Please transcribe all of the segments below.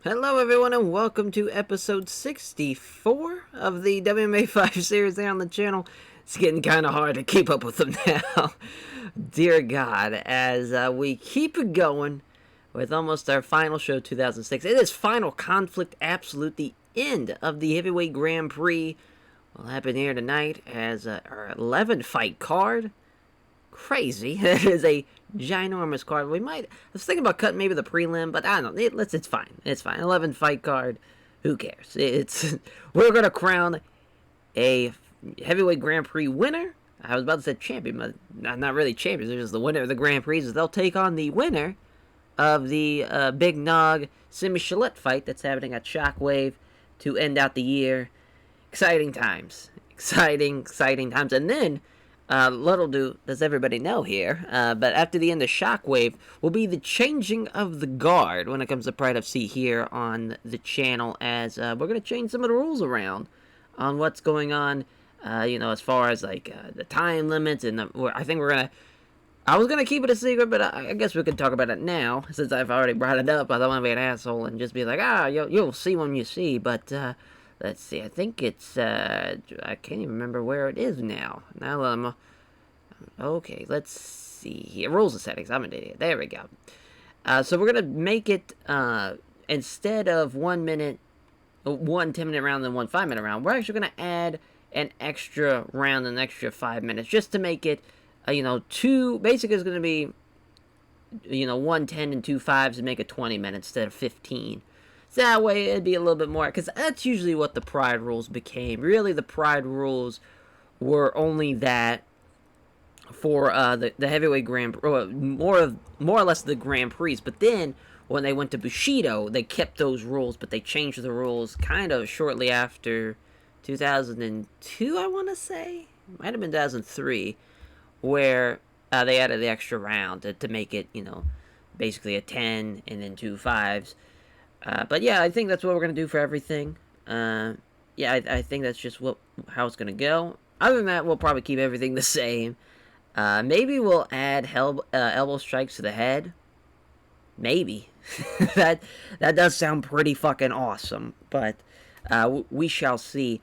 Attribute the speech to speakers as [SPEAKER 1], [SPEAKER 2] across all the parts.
[SPEAKER 1] Hello, everyone, and welcome to episode 64 of the WMMA 5 series there on the channel. It's getting kind of hard to keep up with them now. Dear God, as we keep it going with almost our final show 2006. It is Final Conflict Absolute, the end of the Heavyweight Grand Prix. Will happen here tonight as our 11 fight card. Crazy. That is a ginormous card. I was thinking about cutting maybe the prelim, but I don't know. It's fine. It's fine. 11 fight card. Who cares? We're gonna crown a heavyweight Grand Prix winner. I was about to say champion, but not really champions. They're just the winner of the Grand Prix. They'll take on the winner of the Big Nog Simi Shalette fight that's happening at Shockwave to end out the year. Exciting times. Exciting times. And then little does everybody know here, but after the end of Shockwave will be the changing of the guard when it comes to Pride FC here on the channel, as we're going to change some of the rules around on what's going on, as far as like the time limits, and I think I was going to keep it a secret, but I guess we could talk about it now, since I've already brought it up. I don't want to be an asshole and just be like, you'll see when you see, but let's see, I think it's, I can't even remember where it is now. Now, okay, let's see here. Rules and settings, I'm an idiot. There we go. So we're going to make it, instead of 1 minute, one 10-minute round and one 5-minute round, we're actually going to add an extra round, an extra 5 minutes, just to make it, basically it's going to be, 1 10 and 2 5s and make it 20 minutes instead of 15. So that way it'd be a little bit more, because that's usually what the Pride rules became. Really, the Pride rules were only that for the heavyweight Grand Prix, more or less the Grand Prix. But then when they went to Bushido, they kept those rules, but they changed the rules kind of shortly after 2002, I want to say. Might have been 2003, where they added the extra round to make it, basically a 10 and then 2 5s. But yeah, I think that's what we're going to do for everything. I think that's just how it's going to go. Other than that, we'll probably keep everything the same. Maybe we'll add elbow strikes to the head. Maybe. that does sound pretty fucking awesome. But we shall see.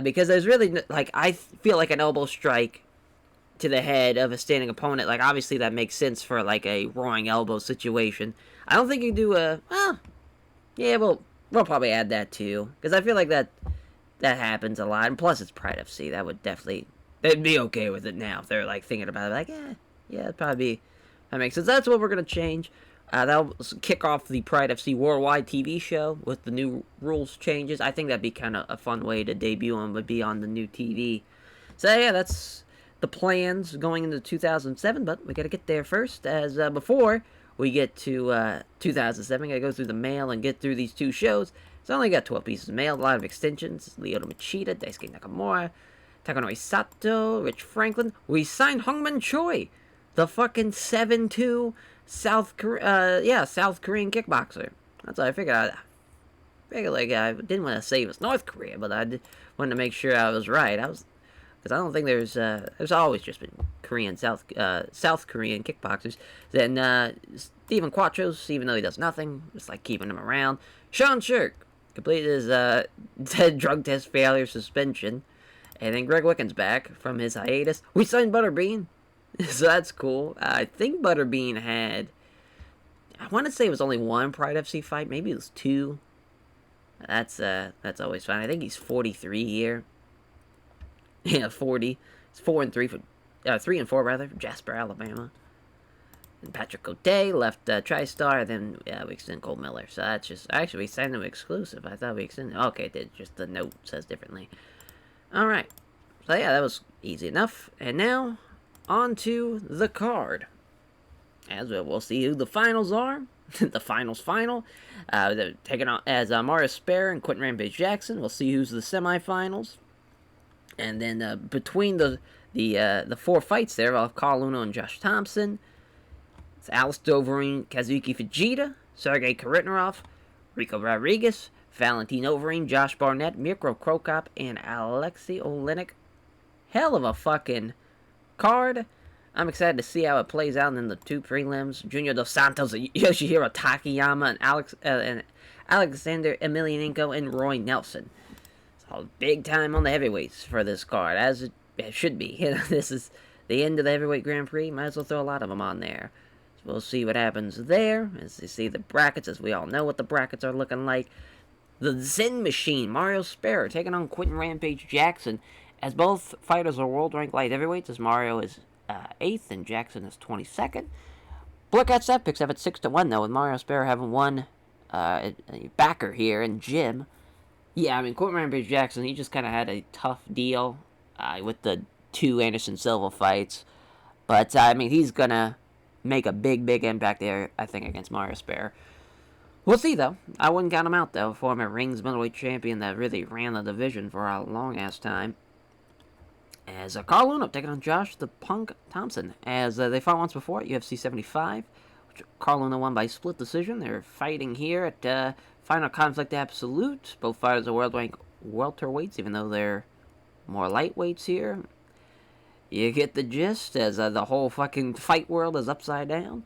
[SPEAKER 1] Because there's really, I feel like an elbow strike to the head of a standing opponent, obviously that makes sense for, a roaring elbow situation. I don't think you do yeah, we'll probably add that too, because I feel like that happens a lot, and plus it's Pride FC. They'd be okay with it now if they're thinking about it, it'd probably that makes sense. That's what we're gonna change. That'll kick off the Pride FC Worldwide TV show with the new rules changes. I think that'd be kind of a fun way to debut them, would be on the new TV. So yeah, that's the plans going into 2007, but we gotta get there first, as before we get to 2007. Gotta go through the mail and get through these two shows. It's only got 12 pieces of mail, a lot of extensions. Lyoto Machida, Daisuke Nakamura, Takanori Sato, Rich Franklin. We signed Hongman Choi, the fucking 7'2" South Korean kickboxer. That's what I figured. I didn't want to say it was North Korea, but I wanted to make sure I was right. Because I don't think there's always just been South Korean kickboxers. Then Stephen Quattros, even though he does nothing, just keeping him around. Sean Shirk completed his drug test failure suspension. And then Greg Wicken's back from his hiatus. We signed Butterbean, so that's cool. I think Butterbean had, I want to say it was only one Pride FC fight, maybe it was 2. That's always fine. I think he's 43 here. Yeah, 40. It's 4 and 3 for 3 and 4 rather, for Jasper, Alabama. And Patrick Cote left TriStar, then we extended Cole Miller. So that's just, actually we signed him exclusive. I thought we extended, okay, it did, just the note says differently. Alright, so yeah, that was easy enough. And now, on to the card. As we'll see who the finals are. The finals final. They're taking on as Mario Spare and Quentin Rampage Jackson. We'll see who's the semifinals. And then between the 4 fights there, we'll have Carl Uno and Josh Thompson. It's Alice Dovering, Kazuki Fujita, Sergey Karitnerov, Rico Rodriguez, Valentin Overeem, Josh Barnett, Mirko Krokop, and Alexei Olenek. Hell of a fucking card. I'm excited to see how it plays out in the two prelims. Junior Dos Santos, Yoshihiro Takayama, and Alexander Emelianenko, and Roy Nelson. So big time on the heavyweights for this card, as it should be. This is the end of the heavyweight Grand Prix. Might as well throw a lot of them on there. So we'll see what happens there. As you see the brackets, as we all know what the brackets are looking like. The Zen Machine, Mario Sparrow, taking on Quentin Rampage Jackson. As both fighters are world-ranked light heavyweights, as Mario is 8th and Jackson is 22nd. Look at set picks have it 6-1 though, with Mario Sparrow having one backer here and Jim. Yeah, I mean Quentin Rampage Jackson, he just kind of had a tough deal with the 2 Anderson Silva fights, but I mean he's gonna make a big impact there, I think, against Mario Sparrow. We'll see though. I wouldn't count him out though. Former rings middleweight champion that really ran the division for a long ass time. As Carl Luna taking on Josh the Punk Thompson. As they fought once before at UFC 75, which Carl Luna won by split decision. They're fighting here at Final Conflict Absolute. Both fighters are world-ranked welterweights, even though they're more lightweights here. You get the gist, as the whole fucking fight world is upside down.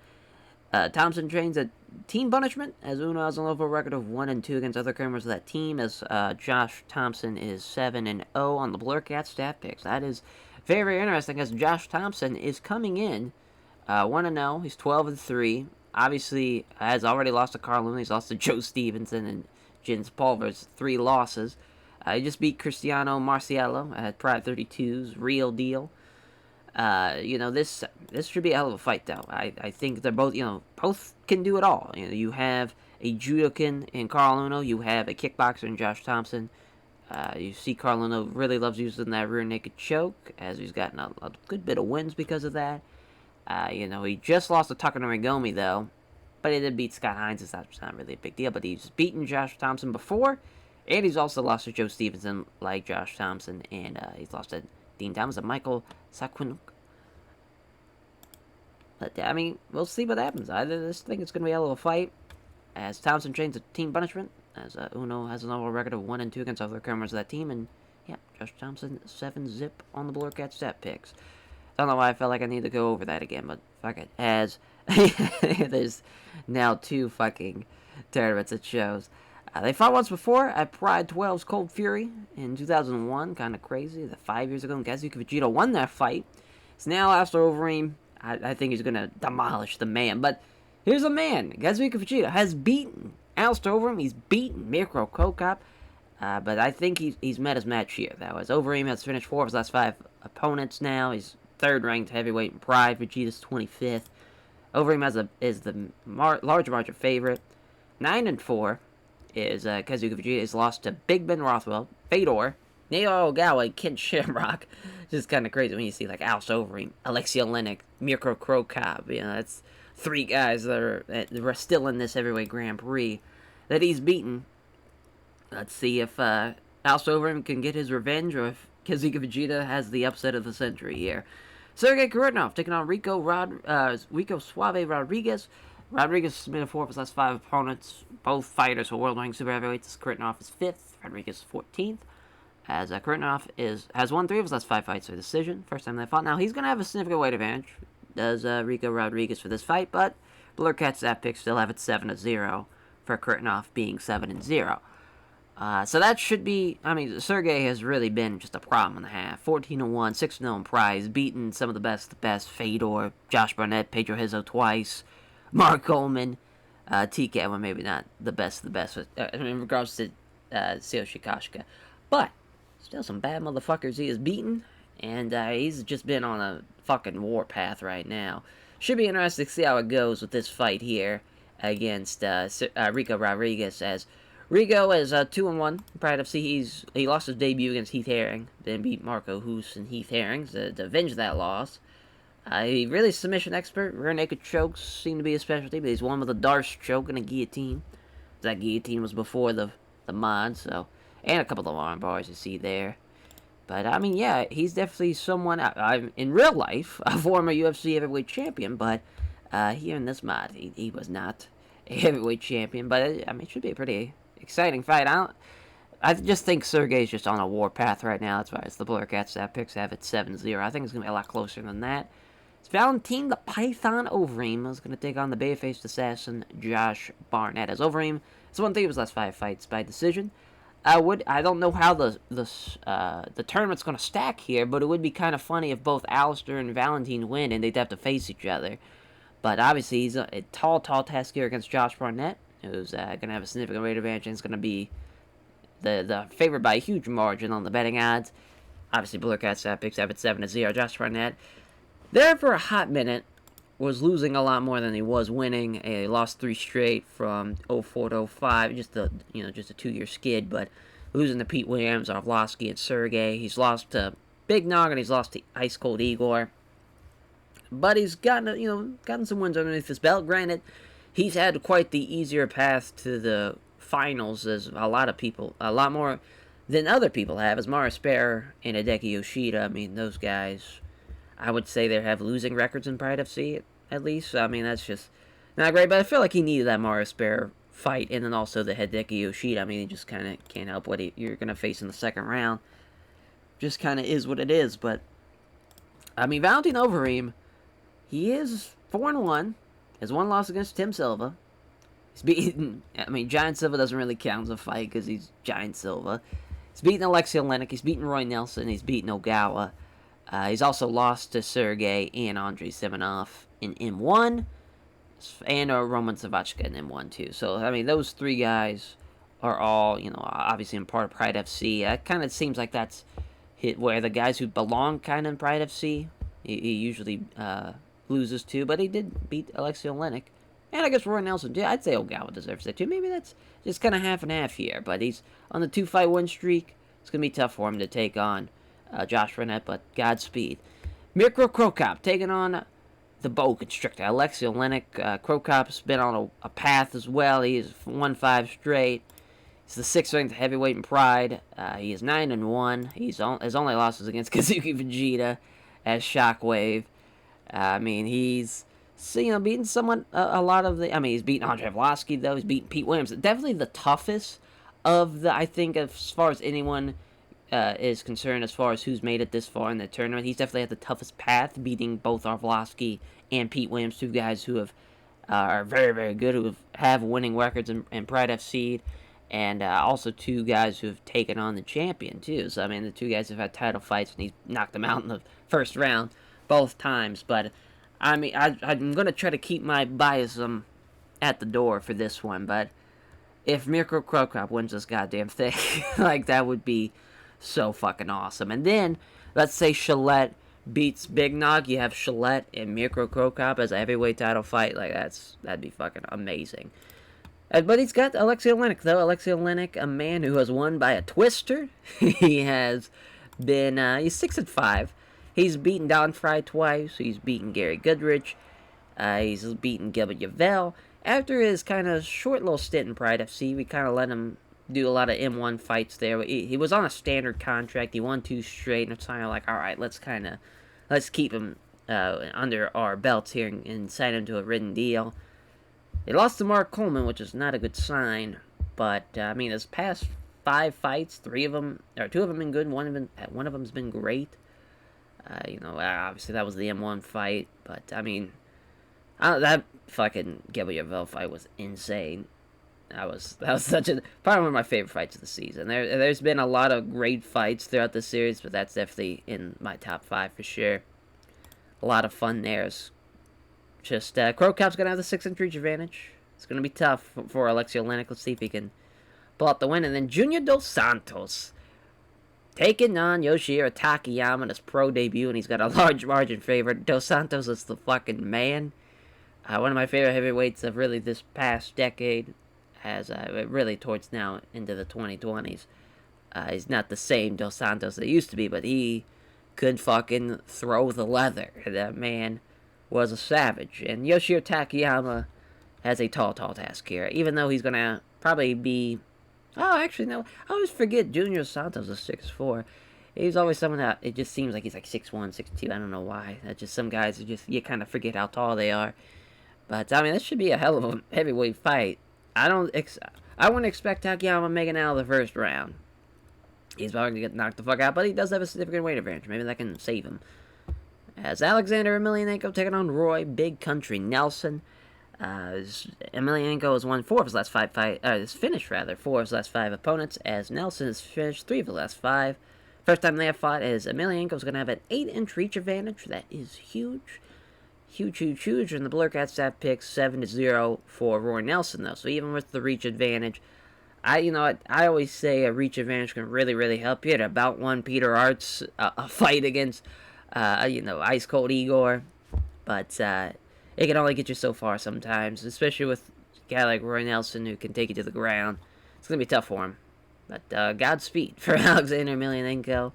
[SPEAKER 1] Thompson trains at Team Punishment, as Uno has an overall record of 1-2 against other members of that team, as Josh Thompson is 7-0 on the Blur Cat stat picks. That is very interesting, as Josh Thompson is coming in 1-0. He's 12-3. Obviously, has already lost to Carl Luna. He's lost to Joe Stevenson and Jens Pulver's 3 losses. He just beat Cristiano Marciello at Pride 32's Real Deal. This should be a hell of a fight, though. I think they're both, both can do it all. You have a judokan in Carl Uno, you have a kickboxer in Josh Thompson. You see Carl Uno really loves using that rear naked choke, as he's gotten a good bit of wins because of that. He just lost to Tucker Norigomi, though, but he did beat Scott Hines. It's not really a big deal, but he's beaten Josh Thompson before, and he's also lost to Joe Stevenson, like Josh Thompson, and he's lost to Dean Thomas and Michael Saquinuk. But, I mean, we'll see what happens. I just think it's going to be a little fight, as Thompson trains at Team Punishment, as Uno has an overall record of 1-2 against other members of that team, and, yeah, Josh Thompson, 7-zip on the Blur Cat stat picks. I don't know why I felt like I need to go over that again, but fuck it. As there's now 2 fucking tournaments it shows. They fought once before at Pride 12's Cold Fury in 2001. Kind of crazy. 5 years ago, Kazuchika Vegeta won that fight. It's now Alistair Overeem. I think he's going to demolish the man. But here's a man. Kazuchika Vegeta has beaten Alistair Overeem. He's beaten Mirko Krokop. But I think he's met his match here. That was Overeem has finished 4 of his last 5 opponents now. He's 3rd ranked heavyweight in Pride. Vegeta's 25th. Overeem is the large margin favorite. 9-4 is Kazuchika Vegeta. He's lost to Big Ben Rothwell, Fedor, Naoya Ogawa, and Ken Shamrock. Just kind of crazy when you see like Alistair Overeem, Alexei Oleinik, Mirko Krokop. That's 3 guys that are still in this heavyweight Grand Prix that he's beaten. Let's see if Alistair Overeem can get his revenge, or if Kazuchika Vegeta has the upset of the century here. Sergey Kharitonov taking on Rico Suave Rodriguez. Rodriguez submitted 4 of his last 5 opponents. Both fighters are world-ranked super heavyweights. Kharitonov is 5th, Rodriguez is 14th. As Kharitonov has won 3 of his last 5 fights by decision. First time they fought. Now he's going to have a significant weight advantage. Does Rico Rodriguez for this fight, but Blur Cat stat picks still have it 7-0 for Kharitonov being 7-0. So that should be, I mean, Sergey has really been just a problem and a half. 14-1, 6-0 in Prize, beaten some of the best, Fedor, Josh Barnett, Pedro Hizzo twice, Mark Coleman, TK, well, maybe not the best, in regards to Seo Shikashka. But, still some bad motherfuckers he has beaten, and he's just been on a fucking warpath right now. Should be interesting to see how it goes with this fight here against Rico Rodriguez, as Rigo is 2-1. Pride FC, he lost his debut against Heath Herring, then beat Marco Hoos and Heath Herring to avenge that loss. He really submission expert. Rear naked chokes seem to be his specialty, but he's won with a Darce choke and a guillotine. That guillotine was before the mod, so, and a couple of arm bars you see there. But I mean, yeah, he's definitely someone in real life, a former UFC heavyweight champion, but here in this mod, he was not a heavyweight champion. But I mean, it should be a pretty exciting fight. I just think Sergey's just on a warpath right now. That's why it's the Blur Cat stat picks have it 7-0. I think it's going to be a lot closer than that. It's Valentin the Python Overeem is going to take on the Bay-faced assassin Josh Barnett. As Overeem, it's one thing, his last 5 fights by decision. I don't know how the tournament's going to stack here, but it would be kind of funny if both Alistair and Valentin win and they'd have to face each other. But obviously, he's a tall task here against Josh Barnett, who's going to have a significant weight advantage and is going to be the favorite by a huge margin on the betting odds. Obviously, Blurcat picks up at 7-0. Josh Barnett, there for a hot minute, was losing a lot more than he was winning. He lost 3 straight from 04 to 05, just a 2-year skid. But losing to Pete Williams, Arlovsky, and Sergey. He's lost to Big Nog and he's lost to Ice Cold Igor. But he's gotten some wins underneath his belt. Granted, he's had quite the easier path to the finals, as a lot more than other people have, as Mara Spare and Hideki Yoshida. I mean, those guys, I would say they have losing records in Pride FC, at least. I mean, that's just not great, but I feel like he needed that Mara Spare fight, and then also the Hideki Yoshida. I mean, he just kind of can't help what you're going to face in the second round. Just kind of is what it is, but, I mean, Valentin Overeem, he is 4-1, has 1 loss against Tim Silva. He's beaten, I mean, Giant Silva doesn't really count as a fight because he's Giant Silva. He's beaten Alexei Olenek, he's beaten Roy Nelson, he's beaten Ogawa. He's also lost to Sergey and Andrei Semenov in M1, and Roman Savachka in M1 too. So, I mean, those 3 guys are all, obviously in part of Pride FC. It kind of seems like that's where the guys who belong kind of in Pride FC, he usually loses to, but he did beat Alexei Olenek. And I guess Roy Nelson, yeah, I'd say Ogawa deserves that too. Maybe that's just kind of half and half here, but he's on the 2-fight win streak. It's going to be tough for him to take on Josh Barnett, but Godspeed. Mirko Krokop taking on the Bow Constrictor, Alexei Olenek. Krokop's been on a path as well. He's won 5 straight. He's the 6th-ranked heavyweight in Pride. He is 9-1. His only losses against Kazuki Vegeta as Shockwave. I mean, he's beaten someone, a lot of the... I mean, he's beaten Andrei Arlovsky, though. He's beaten Pete Williams. Definitely the toughest of the, I think, as far as anyone is concerned, as far as who's made it this far in the tournament. He's definitely had the toughest path, beating both Arlovsky and Pete Williams, 2 guys who are very, very good, who have winning records in Pride FC, and also 2 guys who have taken on the champion, too. So, I mean, the 2 guys have had title fights, and he's knocked them out in the first round both times. But, I mean, I'm going to try to keep my bias at the door for this one, but if Mirko Krokop wins this goddamn thing, like, that would be so fucking awesome. And then, let's say Shalette beats Big Nog. You have Shalette and Mirko Krokop as a heavyweight title fight. Like, that'd be fucking amazing. But he's got Alexei Olenek, though. Alexei Olenek, a man who has won by a twister. He has been, he's 6-5. He's beaten Don Fry twice. He's beaten Gary Goodrich. He's beaten Gilbert Yvel. After his kind of short little stint in Pride FC, we kind of let him do a lot of M1 fights there. He was on a standard contract. He won 2 straight, and it's kind of like, all right, let's keep him under our belts here and sign him to a written deal. He lost to Mark Coleman, which is not a good sign. But I mean, his past 5 fights, 2 of them been good. One of them's been great. Obviously that was the M1 fight, but I mean, that fucking Gilbert Yvel fight was insane. That was probably one of my favorite fights of the season. There's been a lot of great fights throughout the series, but that's definitely in my top 5 for sure. A lot of fun there. It's just Krokop's gonna have the 6-inch reach advantage. It's gonna be tough for Alexei Olenek. Let's see if he can pull out the win. And then Junior Dos Santos taking on Yoshihiro Takayama in his pro debut, and he's got a large margin favorite. Dos Santos is the fucking man. One of my favorite heavyweights of really this past decade, as really towards now into the 2020s. He's not the same Dos Santos that he used to be, but he could fucking throw the leather. That man was a savage. And Yoshihiro Takayama has a tall task here, even though he's going to probably be... Oh, actually, no. I always forget Junior Santos is 6'4". He's always someone that it just seems like he's like 6'1", 6'2". I don't know why. That's just some guys who just, you kind of forget how tall they are. But, I mean, this should be a hell of a heavyweight fight. I wouldn't expect Takayama making it out of the first round. He's probably going to get knocked the fuck out, but he does have a significant weight advantage. Maybe that can save him. As Alexander Emelianenko taking on Roy Big Country Nelson. Emelianenko has won 4 of his last 5 has finished 4 of his last 5 opponents, as Nelson has finished 3 of the last 5. First time they have fought is Emelianenko's going to have an 8-inch reach advantage. That is huge. Huge. And the Blurcat staff picks 7-0 for Roy Nelson, though. So even with the reach advantage, I always say a reach advantage can really help you. At about one Peter Arts, a fight against, Ice Cold Igor. But, it can only get you so far sometimes, especially with a guy like Roy Nelson who can take you to the ground. It's going to be tough for him. But Godspeed for Alexander Emelianenko.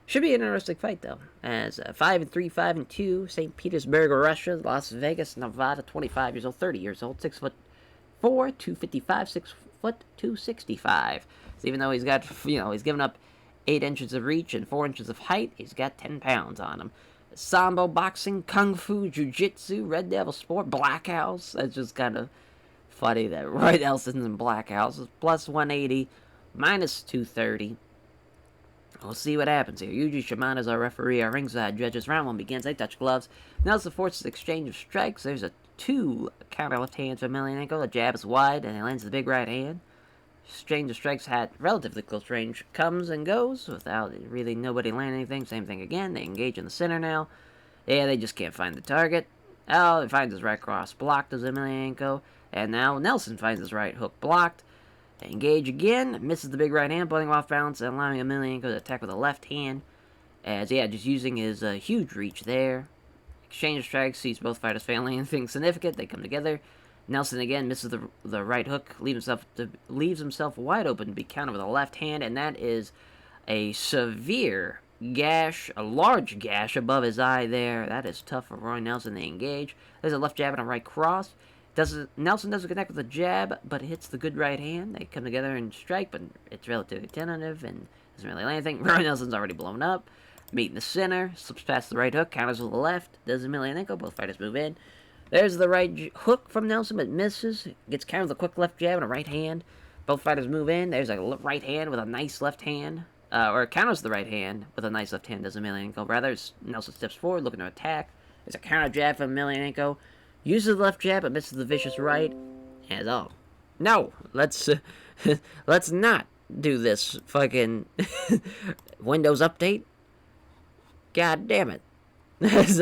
[SPEAKER 1] Should be an interesting fight, though. As 5-3, 5-2, St. Petersburg, Russia, Las Vegas, Nevada, 25 years old, 30 years old, 6'4", 255, 6', 265. So even though he's got, he's given up 8 inches of reach and 4 inches of height, he's got 10 pounds on him. Sambo, boxing, kung fu, jiu-jitsu, Red Devil Sport, Black House. That's just kind of funny that Roy Nelson's in Black House. Is plus 180, minus 230. We'll see what happens here. Yuji Shimada is our referee. Our ringside judges. Round 1 begins. They touch gloves. Nelson forces exchange of strikes. There's a 2 counter left hands for Emelianenko. The jab is wide, and he lands the big right hand. Exchange of strikes at relatively close range comes and goes without really nobody landing anything. Same thing again. They engage in the center now. Yeah, they just can't find the target. Oh, he finds his right cross blocked as Emelianenko. And now Nelson finds his right hook blocked. They engage again. Misses the big right hand, putting him off balance and allowing Emelianenko to attack with a left hand. As, just using his huge reach there. Exchange of strikes. Sees both fighters failing anything significant. They come together. Nelson again misses the right hook, leaves himself wide open to be countered with a left hand, and that is a severe gash, a large gash above his eye there. That is tough for Roy Nelson to engage. There's a left jab and a right cross. Nelson doesn't connect with the jab, but hits the good right hand. They come together and strike, but it's relatively tentative and doesn't really land anything. Roy Nelson's already blown up. Meet in the center, slips past the right hook, counters with the left. Does Emelianenko. Both fighters move in. There's the right hook from Nelson, but misses. Gets countered with a quick left jab and a right hand. Both fighters move in. There's a right hand with a nice left hand. Or counters the right hand with a nice left hand, does Emelianenko. Rather, Nelson steps forward, looking to attack. There's a counter jab from Emelianenko. Uses the left jab, but misses the vicious right. And no, let's not do this fucking Windows update. God damn it. As,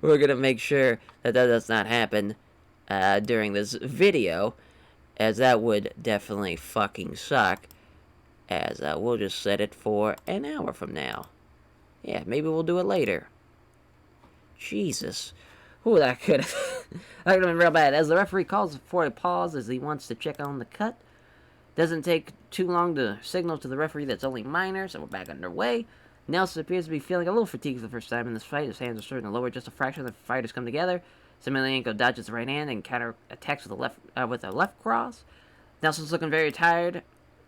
[SPEAKER 1] we're gonna make sure that does not happen during this video, as that would definitely fucking suck. As we'll just set it for an hour from now. Yeah, maybe we'll do it later. Jesus. Ooh, that could have been real bad. As the referee calls for a pause as he wants to check on the cut. Doesn't take too long to signal to the referee that's only minor, so we're back underway. Nelson appears to be feeling a little fatigued for the first time in this fight. His hands are starting to lower just a fraction. The fighters come together. Emelianenko dodges the right hand and counter attacks with a left cross. Nelson's looking very tired.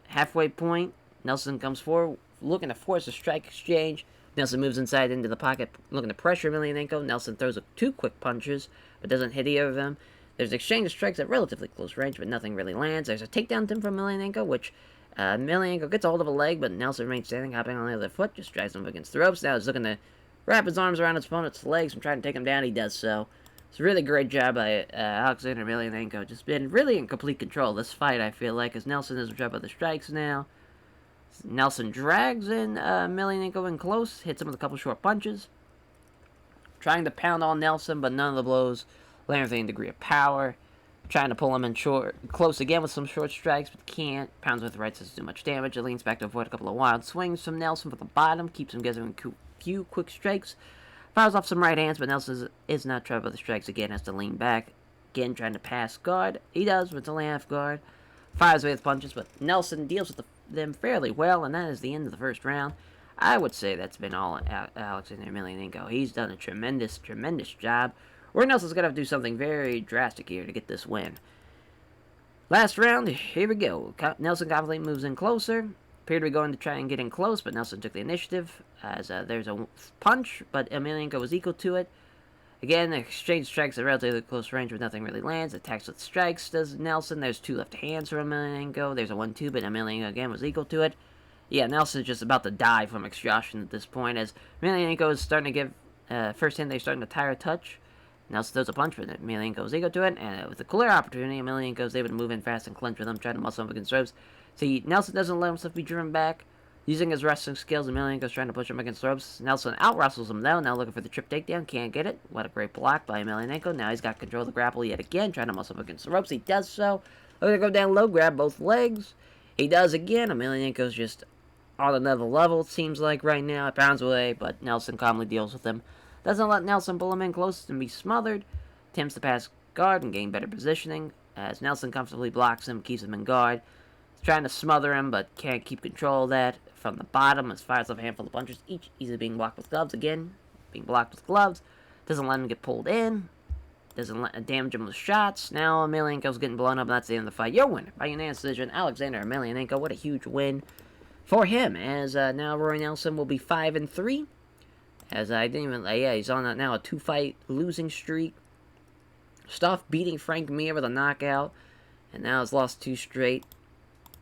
[SPEAKER 1] Halfway point, Nelson comes forward, looking to force a strike exchange. Nelson moves inside into the pocket, looking to pressure Emelianenko. Nelson throws 2 quick punches, but doesn't hit either of them. There's an exchange of strikes at relatively close range, but nothing really lands. There's a takedown attempt from Emelianenko, which Emelianenko gets a hold of a leg, but Nelson remains standing, hopping on the other foot, just drives him against the ropes. Now he's looking to wrap his arms around his opponent's legs and trying to take him down. He does so. It's a really great job by Alexander Emelianenko. Just been really in complete control of this fight, I feel like, as Nelson is dropping the strikes now. Nelson drags in Emelianenko in close, hits him with a couple short punches. Trying to pound on Nelson, but none of the blows land with any degree of power. Trying to pull him in close again with some short strikes, but can't. Pounds with the right doesn't do much damage. It leans back to avoid a couple of wild swings from Nelson from the bottom. Keeps him gathering a few quick strikes. Fires off some right hands, but Nelson is not troubled by the strikes again. Has to lean back. Again, trying to pass guard. He does, but it's only half guard. Fires away with punches, but Nelson deals with them fairly well, and that is the end of the first round. I would say that's been all Alexander Emelianenko. He's done a tremendous job. Roy Nelson's going to have to do something very drastic here to get this win. Last round, here we go. Nelson confidently moves in closer. Appeared to be going to try and get in close, but Nelson took the initiative. As there's a punch, but Emelianenko was equal to it. Again, the exchange strikes at relatively close range, but nothing really lands. Attacks with strikes does Nelson. There's 2 left hands for Emelianenko. There's a 1-2, but Emelianenko again was equal to it. Yeah, Nelson's just about to die from exhaustion at this point, as Emelianenko is starting to give First hand, they're starting to tire touch. Nelson throws a punch, but Emelianenko's ego to it, and with a clear opportunity, Emelianenko's able to move in fast and clinch with him, trying to muscle him against ropes. See, Nelson doesn't let himself be driven back. Using his wrestling skills, Emelianenko's trying to push him against ropes. Nelson out-wrestles him, though, now looking for the trip takedown, can't get it. What a great block by Emelianenko. Now he's got control of the grapple yet again, trying to muscle him against the ropes. He does so. Looking to go down low, grab both legs. He does again. Emelianenko's just on another level, it seems like, right now. It pounds away, but Nelson calmly deals with him. Doesn't let Nelson pull him in close and be smothered. Attempts to pass guard and gain better positioning, as Nelson comfortably blocks him, keeps him in guard. He's trying to smother him, but can't keep control of that. From the bottom, as fires off a handful of punches, each easily being blocked with gloves. Again, being blocked with gloves. Doesn't let him get pulled in. Doesn't damage him with shots. Now Emelianenko's getting blown up, and that's the end of the fight. Your winner, by unanimous decision, Alexander Emelianenko. What a huge win for him, as now Roy Nelson will be 5-3. As I didn't even, he's on now a 2-fight losing streak. Stuff beating Frank Mir with a knockout, and now has lost 2 straight.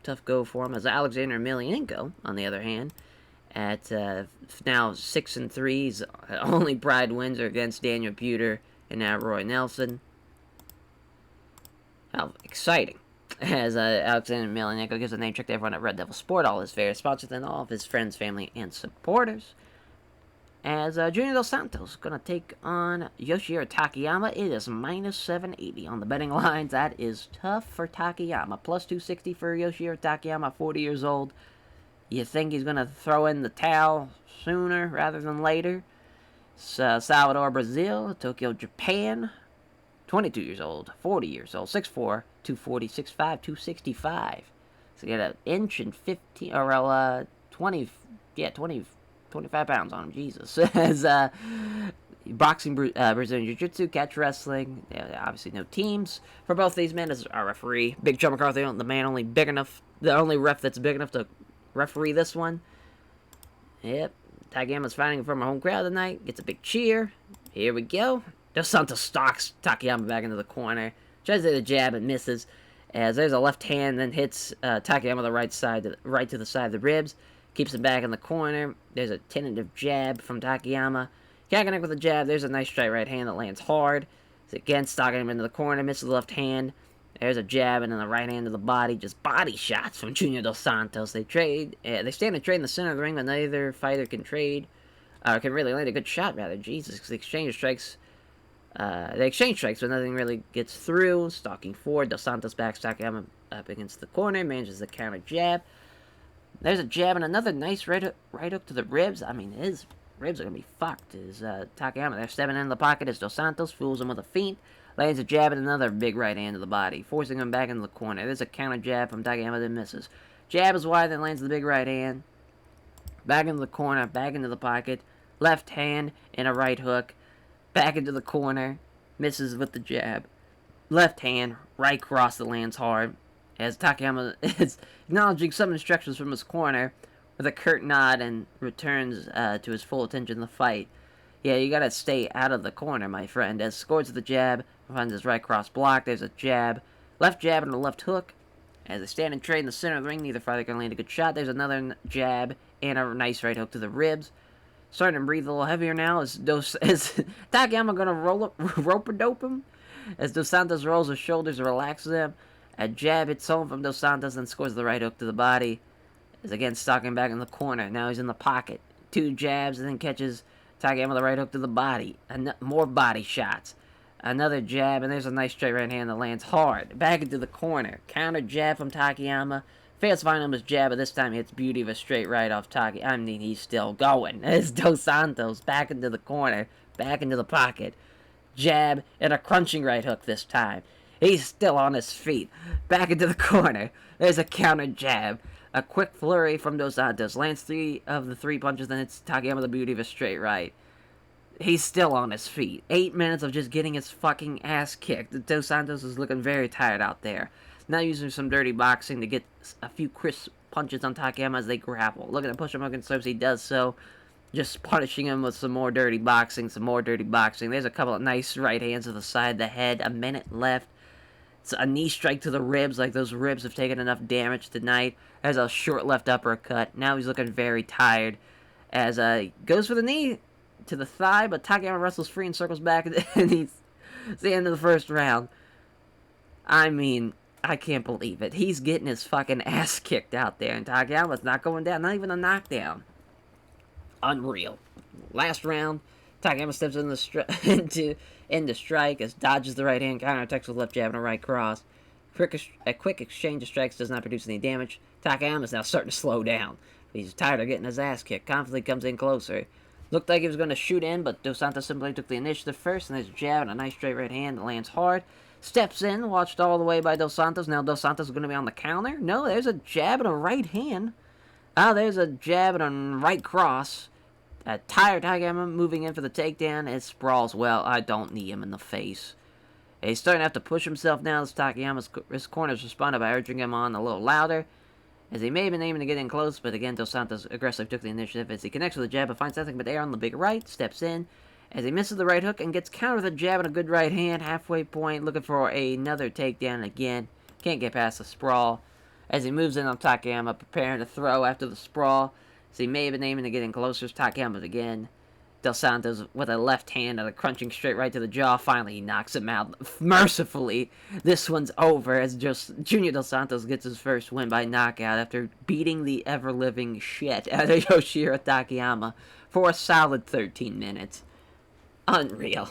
[SPEAKER 1] Tough go for him. As Alexander Emelianenko, on the other hand, at now 6-3, his only pride wins are against Daniel Puder and now Roy Nelson. How exciting! As Alexander Emelianenko gives a name check to everyone at Red Devil Sport, all his various sponsors, and all of his friends, family, and supporters. As Junior Dos Santos going to take on Yoshihiro Takayama. It is minus 780 on the betting lines. That is tough for Takayama. Plus 260 for Yoshihiro Takayama, 40 years old. You think he's going to throw in the towel sooner rather than later. Salvador, Brazil. Tokyo, Japan. 22 years old, 40 years old, 6'4", 240, 6'5", 265. So you get an inch and 15, or 20, 25 pounds on him, Jesus. As boxing, Brazilian Jiu-Jitsu, catch wrestling, obviously no teams for both these men. As our referee, Big Joe McCarthy, the man only big enough, the only ref that's big enough to referee this one. Yep, Takayama's fighting from a home crowd tonight, gets a big cheer. Here we go. Dos Santos stalks Takayama back into the corner, tries to hit a jab and misses, as there's a left hand, then hits Takayama the right to the side of the ribs. Keeps him back in the corner. There's a tentative jab from Takayama. Can't connect with the jab. There's a nice straight right hand that lands hard. It's again stalking him into the corner. Misses the left hand. There's a jab and then the right hand to the body. Just body shots from Junior Dos Santos. They trade. They stand and trade in the center of the ring, but neither fighter can trade. Can really land a good shot, rather. Jesus, because they exchange strikes, but nothing really gets through. Stalking forward. Dos Santos backs Takayama up against the corner. Manages the counter jab. There's a jab and another nice right hook to the ribs. I mean, his ribs are going to be fucked. Is Takayama. They're stepping into the pocket as Dos Santos fools him with a feint. Lands a jab and another big right hand to the body, forcing him back into the corner. There's a counter jab from Takayama that misses. Jab is wide, then lands the big right hand. Back into the corner, back into the pocket. Left hand and a right hook. Back into the corner. Misses with the jab. Left hand, right cross that lands hard. As Takayama is acknowledging some instructions from his corner with a curt nod and returns to his full attention in the fight. Yeah, you gotta stay out of the corner, my friend. As scores the jab, finds his right cross block. There's a jab, left jab and a left hook. As they stand and trade in the center of the ring, neither fighter can land a good shot. There's another jab and a nice right hook to the ribs. Starting to breathe a little heavier now. Is Takayama gonna rope-a-dope him? As Dos Santos rolls his shoulders and relaxes them. A jab hits home from Dos Santos and scores the right hook to the body. Is again stalking back in the corner. Now he's in the pocket. 2 jabs and then catches Takayama with the right hook to the body. More body shots. Another jab and there's a nice straight right hand that lands hard. Back into the corner. Counter jab from Takayama. Fails to find him his jab, but this time he hits beauty of a straight right off Takayama. I mean, he's still going. It's Dos Santos back into the corner. Back into the pocket. Jab and a crunching right hook this time. He's still on his feet. Back into the corner. There's a counter jab. A quick flurry from Dos Santos. Lands 3 of the 3 punches, then hits Takayama the beauty of a straight right. He's still on his feet. 8 minutes of just getting his fucking ass kicked. Dos Santos is looking very tired out there. Now using some dirty boxing to get a few crisp punches on Takayama as they grapple. Looking to push him against ropes, he does so. Just punishing him with some more dirty boxing, There's a couple of nice right hands to the side of the head. A minute left. It's a knee strike to the ribs, like those ribs have taken enough damage tonight. There's a short left uppercut. Now he's looking very tired. As goes for the knee. to the thigh, but Takayama wrestles free and circles back, and it's the end of the first round. I mean, I can't believe it. He's getting his fucking ass kicked out there, and Takayama's not going down, not even a knockdown. Unreal. Last round, Takayama steps into strike as dodges the right hand, counterattacks with left jab and a right cross. A quick exchange of strikes does not produce any damage. Takayama's now starting to slow down. He's tired of getting his ass kicked. Confidently comes in closer. Looked like he was going to shoot in, but Dos Santos simply took the initiative first, and there's a jab and a nice straight right hand that lands hard. Steps in, watched all the way by Dos Santos. Now Dos Santos is going to be on the counter. No, there's a jab and a right hand. There's a jab and a right cross. Tired Takayama moving in for the takedown. It sprawls well. I don't knee him in the face. He's starting to have to push himself now as Takayama's corners responded by urging him on a little louder. As he may have been aiming to get in close, but again, Dos Santos aggressively took the initiative as he connects with a jab but finds nothing but air on the big right, steps in, as he misses the right hook and gets countered with a jab and a good right hand, halfway point, looking for another takedown again. Can't get past the sprawl. As he moves in on Takayama, preparing to throw after the sprawl, as he may have been aiming to get in closer, Takayama again. Dos Santos with a left hand and a crunching straight right to the jaw. Finally, he knocks him out. Mercifully, this one's over as just Junior Dos Santos gets his first win by knockout after beating the ever-living shit out of Yoshihiro Takayama for a solid 13 minutes. Unreal.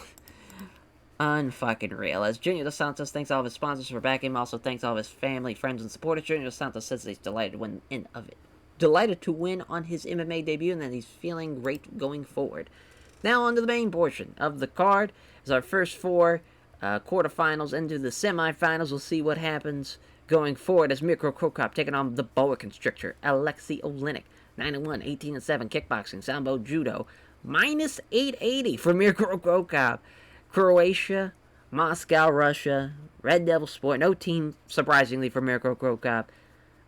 [SPEAKER 1] Unfucking real. As Junior Dos Santos thanks all of his sponsors for backing him, also thanks all of his family, friends, and supporters. Junior Dos Santos says he's delighted to win on his MMA debut and that he's feeling great going forward. Now on to the main portion of the card. As our first four quarterfinals into the semifinals, we'll see what happens going forward as Mirko Cro Cop taking on the boa constrictor, Alexei Oleinik. 9-1, 18-7, kickboxing, sambo, judo. Minus 880 for Mirko Cro Cop. Croatia, Moscow, Russia, Red Devil Sport. No team, surprisingly, for Mirko Cro Cop.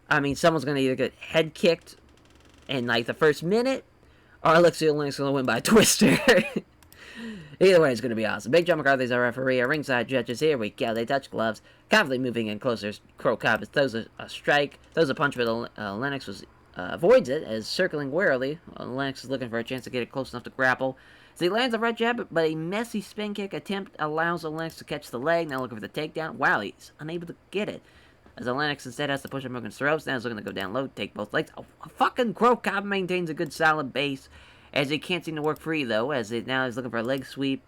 [SPEAKER 1] I mean, someone's going to either get head kicked in, like, the first minute, or Alexei Oleinik's going to win by a twister. Either way, it's going to be awesome. Big John McCarthy's our referee. Our ringside judges, here we go. They touch gloves. Confidently moving in closer. Cro Cop throws a strike. Throws a punch, but Lennox avoids it as circling warily. Lennox is looking for a chance to get it close enough to grapple. So he lands a right jab, but a messy spin kick attempt allows Lennox to catch the leg. Now looking for the takedown. Wow, he's unable to get it. As Lennox instead has to push him against the ropes. Now he's looking to go down low, take both legs. Oh, fucking Cro Cop maintains a good solid base. As he can't seem to work free, though. Now he's looking for a leg sweep.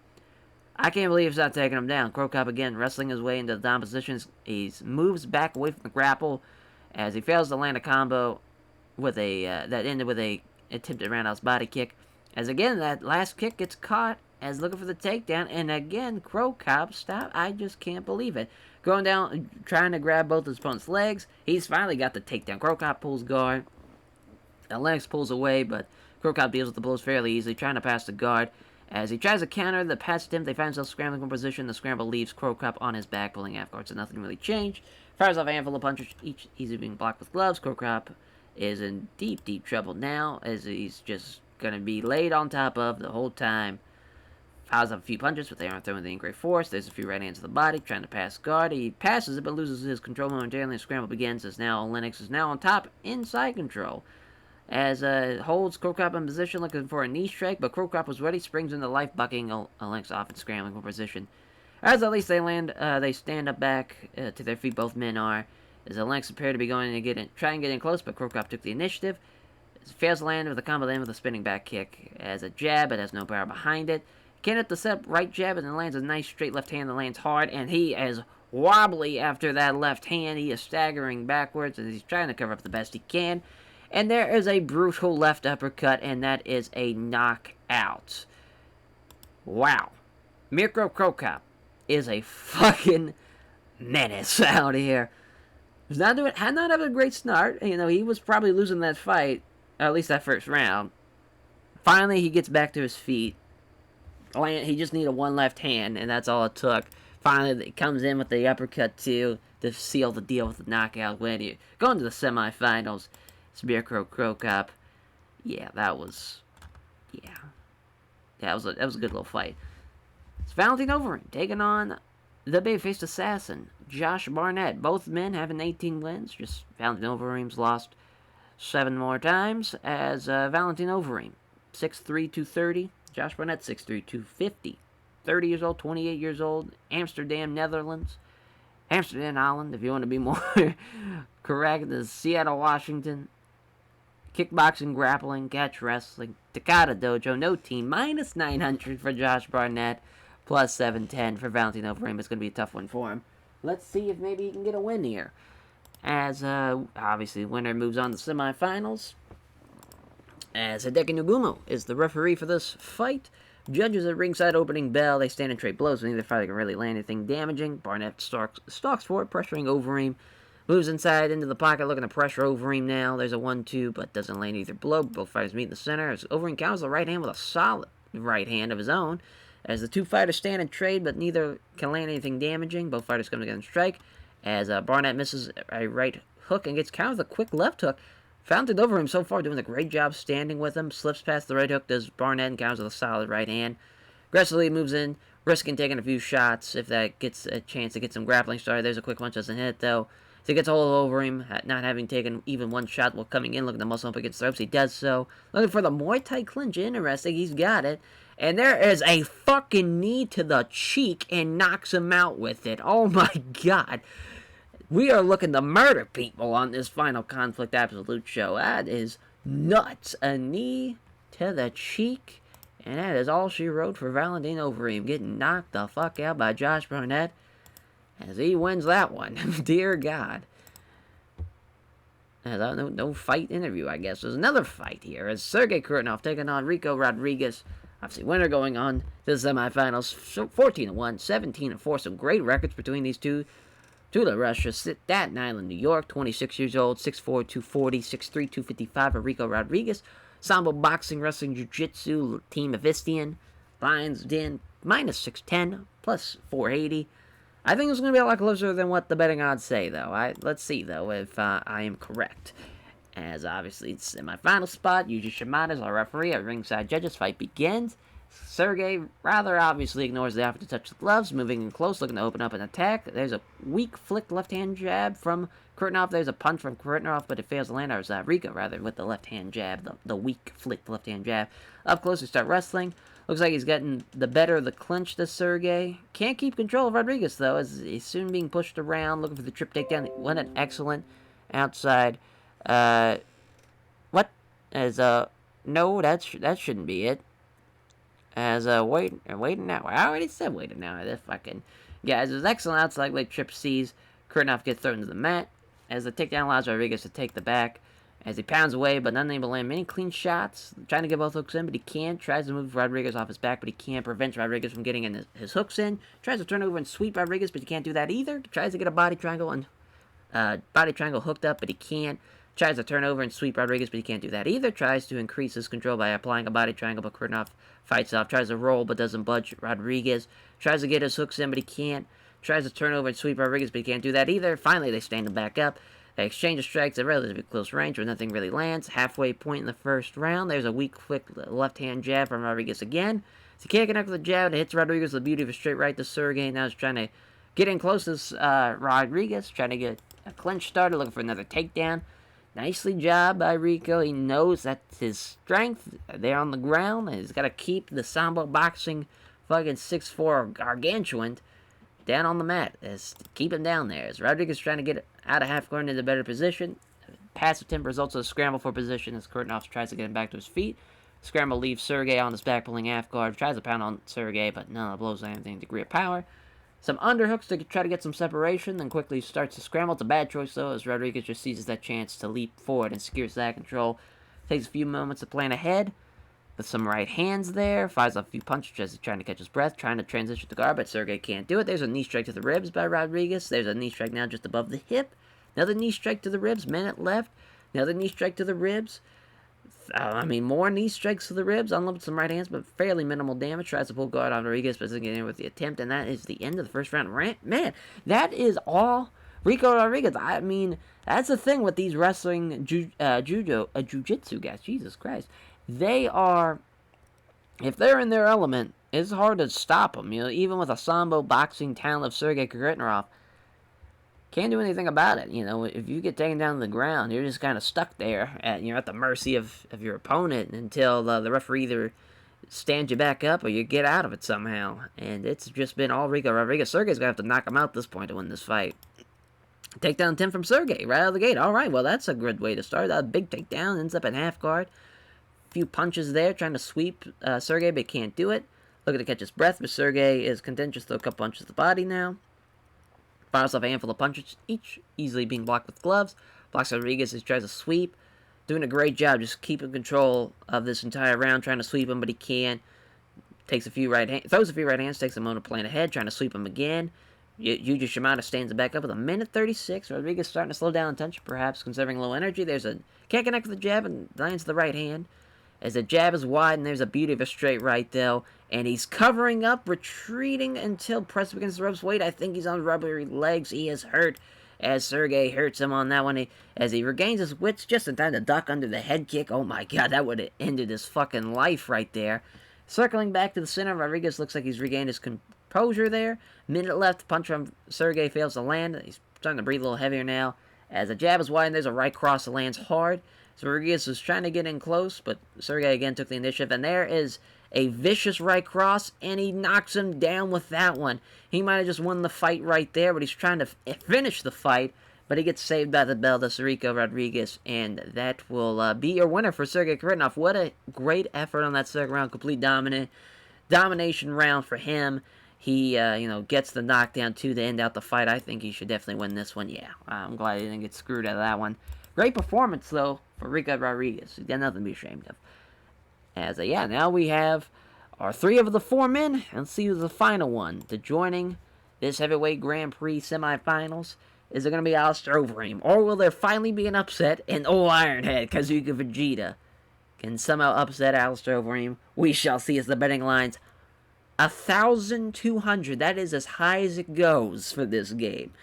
[SPEAKER 1] I can't believe he's not taking him down. Cro Cop again wrestling his way into the down positions. He moves back away from the grapple. As he fails to land a combo with that ended with a attempted roundhouse body kick. As again, that last kick gets caught. As looking for the takedown. And again, Cro Cop stop. I just can't believe it. Going down, trying to grab both his opponent's legs. He's finally got the takedown. Cro Cop pulls guard. Lennox pulls away, but Cro Cop deals with the blows fairly easily, trying to pass the guard. As he tries to counter the pass attempt, they find themselves scrambling from position. The scramble leaves Cro Cop on his back, pulling half guard, so nothing really changed. Fires off a handful of punches, each easily being blocked with gloves. Cro Cop is in deep, deep trouble now, as he's just going to be laid on top of the whole time. Fires up a few punches, but they aren't throwing with any great force. There's a few right hands to the body, trying to pass guard. He passes it, but loses his control momentarily. The scramble begins as now Lennox is now on top, inside control. As holds Cro Cop in position, looking for a knee strike, but Cro Cop was ready, springs into life, bucking Lennox off and scrambling for position. As at least they stand up back to their feet, both men are. As Lennox appeared to be going to try and get in close, but Cro Cop took the initiative. Fails to land with a combo then with a spinning back kick. As a jab, it has no power behind it. Can't hit the set right jab, and then lands a nice straight left hand that lands hard, and he is wobbly after that left hand. He is staggering backwards, and he's trying to cover up the best he can. And there is a brutal left uppercut, and that is a knockout. Wow. Mirko Cro Cop is a fucking menace out here. He's had not having a great start. You know, he was probably losing that fight, or at least that first round. Finally, he gets back to his feet. He just needed one left hand, and that's all it took. Finally, it comes in with the uppercut, too, to seal the deal with the knockout win. Going to the semifinals. Mirko Cro Cop. Yeah, that was a good little fight. It's Valentin Overeem taking on the babyface assassin, Josh Barnett. Both men having 18 wins. Just Valentin Overeem's lost 7 more times as Valentin Overeem. 6'3", 230. Josh Barnett, 6'3", 250. 30 years old, 28 years old, Amsterdam, Netherlands. Amsterdam, Holland, if you want to be more correct. This is Seattle, Washington. Kickboxing, grappling, catch wrestling. Takata Dojo, no team. Minus 900 for Josh Barnett. Plus 710 for Valentino Overeem. It's going to be a tough one for him. Let's see if maybe he can get a win here. As, obviously, the winner moves on to semifinals. As Hideki Nagumo is the referee for this fight. Judges at ringside opening bell. They stand and trade blows, but neither fighter can really land anything damaging. Barnett stalks forward, pressuring Overeem. Moves inside into the pocket, looking to pressure Overeem now. There's a 1-2, but doesn't land either blow. Both fighters meet in the center. As Overeem counters the right hand with a solid right hand of his own. As the two fighters stand and trade, but neither can land anything damaging. Both fighters come together and strike. As Barnett misses a right hook and gets countered with a quick left hook. Fountain Overeem so far doing a great job standing with him. Slips past the right hook, does Barnett, and counters with a solid right hand. Aggressively moves in, risking taking a few shots if that gets a chance to get some grappling started. There's a quick punch, doesn't hit though. So he gets a hold over him, not having taken even one shot while coming in, looking to muscle up against the ropes. He does so. Looking for the Muay Thai clinch. Interesting. He's got it. And there is a fucking knee to the cheek and knocks him out with it. Oh my god. We are looking to murder people on this Final Conflict Absolute show. That is nuts. A knee to the cheek. And that is all she wrote for Valentino Overeem. Getting knocked the fuck out by Josh Barnett. As he wins that one. Dear God. No fight interview, I guess. There's another fight here. As Sergey Kurtinov taking on Rico Rodriguez. Obviously, winner going on to the semifinals. 14-1, 17-4. Some great records between these two. Tula Russia, Staten Island, New York. 26 years old. 6'4", 240. 6'3", 255 for Rico Rodriguez. Sambo Boxing, Wrestling, Jiu-Jitsu, Team Avistian. Lions Den, minus 610, plus 480. I think it's going to be a lot closer than what the betting odds say, though. Let's see, though, if I am correct. As obviously it's in my final spot. Yuji Shimada is our referee. At ringside judges, fight begins. Sergey rather obviously ignores the offer to touch the gloves, moving in close, looking to open up an attack. There's a weak flicked left-hand jab from Kurtinov. There's a punch from Kurtinov, but it fails to land. Or Rico, rather, with the left-hand jab, the weak flicked left-hand jab. Up close, we start wrestling. Looks like he's getting the better of the clinch to Sergey. Can't keep control of Rodriguez, though, as he's soon being pushed around, looking for the trip takedown. What an excellent outside. What? As, no, that shouldn't be it. As, waiting now. I already said waiting now. That fucking, yeah, as an excellent outside leg trip sees Kurtinov get thrown to the mat. As the takedown allows Rodriguez to take the back. As he pounds away, but unable to land many clean shots. Trying to get both hooks in, but he can't. Tries to move Rodriguez off his back, but he can't. Prevents Rodriguez from getting in his hooks in. Tries to turn over and sweep Rodriguez, but he can't do that either. Tries to get a body triangle hooked up, but he can't. Tries to turn over and sweep Rodriguez, but he can't do that either. Tries to increase his control by applying a body triangle, but Kurtinov fights off. Tries to roll, but doesn't budge Rodriguez. Tries to get his hooks in, but he can't. Tries to turn over and sweep Rodriguez, but he can't do that either. Finally, they stand him back up. They exchange of strikes at relatively close range, where nothing really lands. Halfway point in the first round, there's a weak quick left-hand jab from Rodriguez again. So he can't connect with the jab. It hits Rodriguez with the beauty of a straight right to Sergey. Now he's trying to get in close to Rodriguez, trying to get a clinch started, looking for another takedown. Nicely job by Rico. He knows that's his strength there on the ground. And he's got to keep the Sambo Boxing fucking 6'4" gargantuan down on the mat. Keep him down there. As Rodriguez trying to get out of half guard into a better position. Passive attempt results in a scramble for position as Kurtinov tries to get him back to his feet. Scramble leaves Sergey on his back, pulling half guard. Tries to pound on Sergey, but none of the blows have any degree of power. Some underhooks to try to get some separation, then quickly starts to scramble. It's a bad choice, though, as Rodriguez just seizes that chance to leap forward and secures that control. Takes a few moments to plan ahead. With some right hands there. Fires a few punches as he's trying to catch his breath. Trying to transition to guard, but Sergey can't do it. There's a knee strike to the ribs by Rodriguez. There's a knee strike now just above the hip. Another knee strike to the ribs. Minute left. Another knee strike to the ribs. More knee strikes to the ribs. Unlimited some right hands, but fairly minimal damage. Tries to pull guard on Rodriguez, but doesn't get in with the attempt. And that is the end of the first round. Man, that is all Rico Rodriguez. That's the thing with these wrestling jiu-jitsu guys. Jesus Christ. They are, if they're in their element, it's hard to stop them. Even with a Sambo Boxing talent of Sergey Kurtinov, can't do anything about it. If you get taken down to the ground, you're just kind of stuck there. You're at the mercy of your opponent until the referee either stand you back up or you get out of it somehow. And it's just been all Rico Rodriguez. Sergey's going to have to knock him out at this point to win this fight. Takedown 10 from Sergey right out of the gate. All right, well, that's a good way to start. That big takedown ends up in half guard. A few punches there trying to sweep Sergey, but can't do it. Looking to catch his breath, but Sergey is content just to throw a couple punches to the body now. Fires off a handful of punches, each easily being blocked with gloves. Blocks Rodriguez as he tries to sweep. Doing a great job just keeping control of this entire round, trying to sweep him, but he can't. Throws a few right hands, takes a moment to plant ahead, trying to sweep him again. Yuji Shimada stands back up with a minute 36. Rodriguez starting to slow down and tension, perhaps conserving low energy. Can't connect with the jab and lands the right hand. As the jab is wide, and there's a beauty of a straight right, though. And he's covering up, retreating until pressed against the ropes. Wait, I think he's on rubbery legs. He is hurt as Sergey hurts him on that one. As he regains his wits just in time to duck under the head kick. Oh my god, that would have ended his fucking life right there. Circling back to the center, Rodriguez looks like he's regained his composure there. Minute left, punch from Sergey fails to land. He's starting to breathe a little heavier now. As the jab is wide, and there's a right cross that lands hard. So Rodriguez was trying to get in close, but Sergey again took the initiative. And there is a vicious right cross, and he knocks him down with that one. He might have just won the fight right there, but he's trying to finish the fight. But he gets saved by the bell to Rico Rodriguez, and that will be your winner for Sergey Kharitonov. What a great effort on that second round. Complete domination round for him. He, gets the knockdown to end out the fight. I think he should definitely win this one. Yeah, I'm glad he didn't get screwed out of that one. Great performance, though, for Rico Rodriguez. He's got nothing to be ashamed of. As, now we have our 3 of the 4 men. And let's see who's the final one. To joining this heavyweight Grand Prix semifinals, is it going to be Alistair Overeem? Or will there finally be an upset and Ironhead Kazuchika Fujita can somehow upset Alistair Overeem? We shall see as the betting lines 1,200. That is as high as it goes for this game.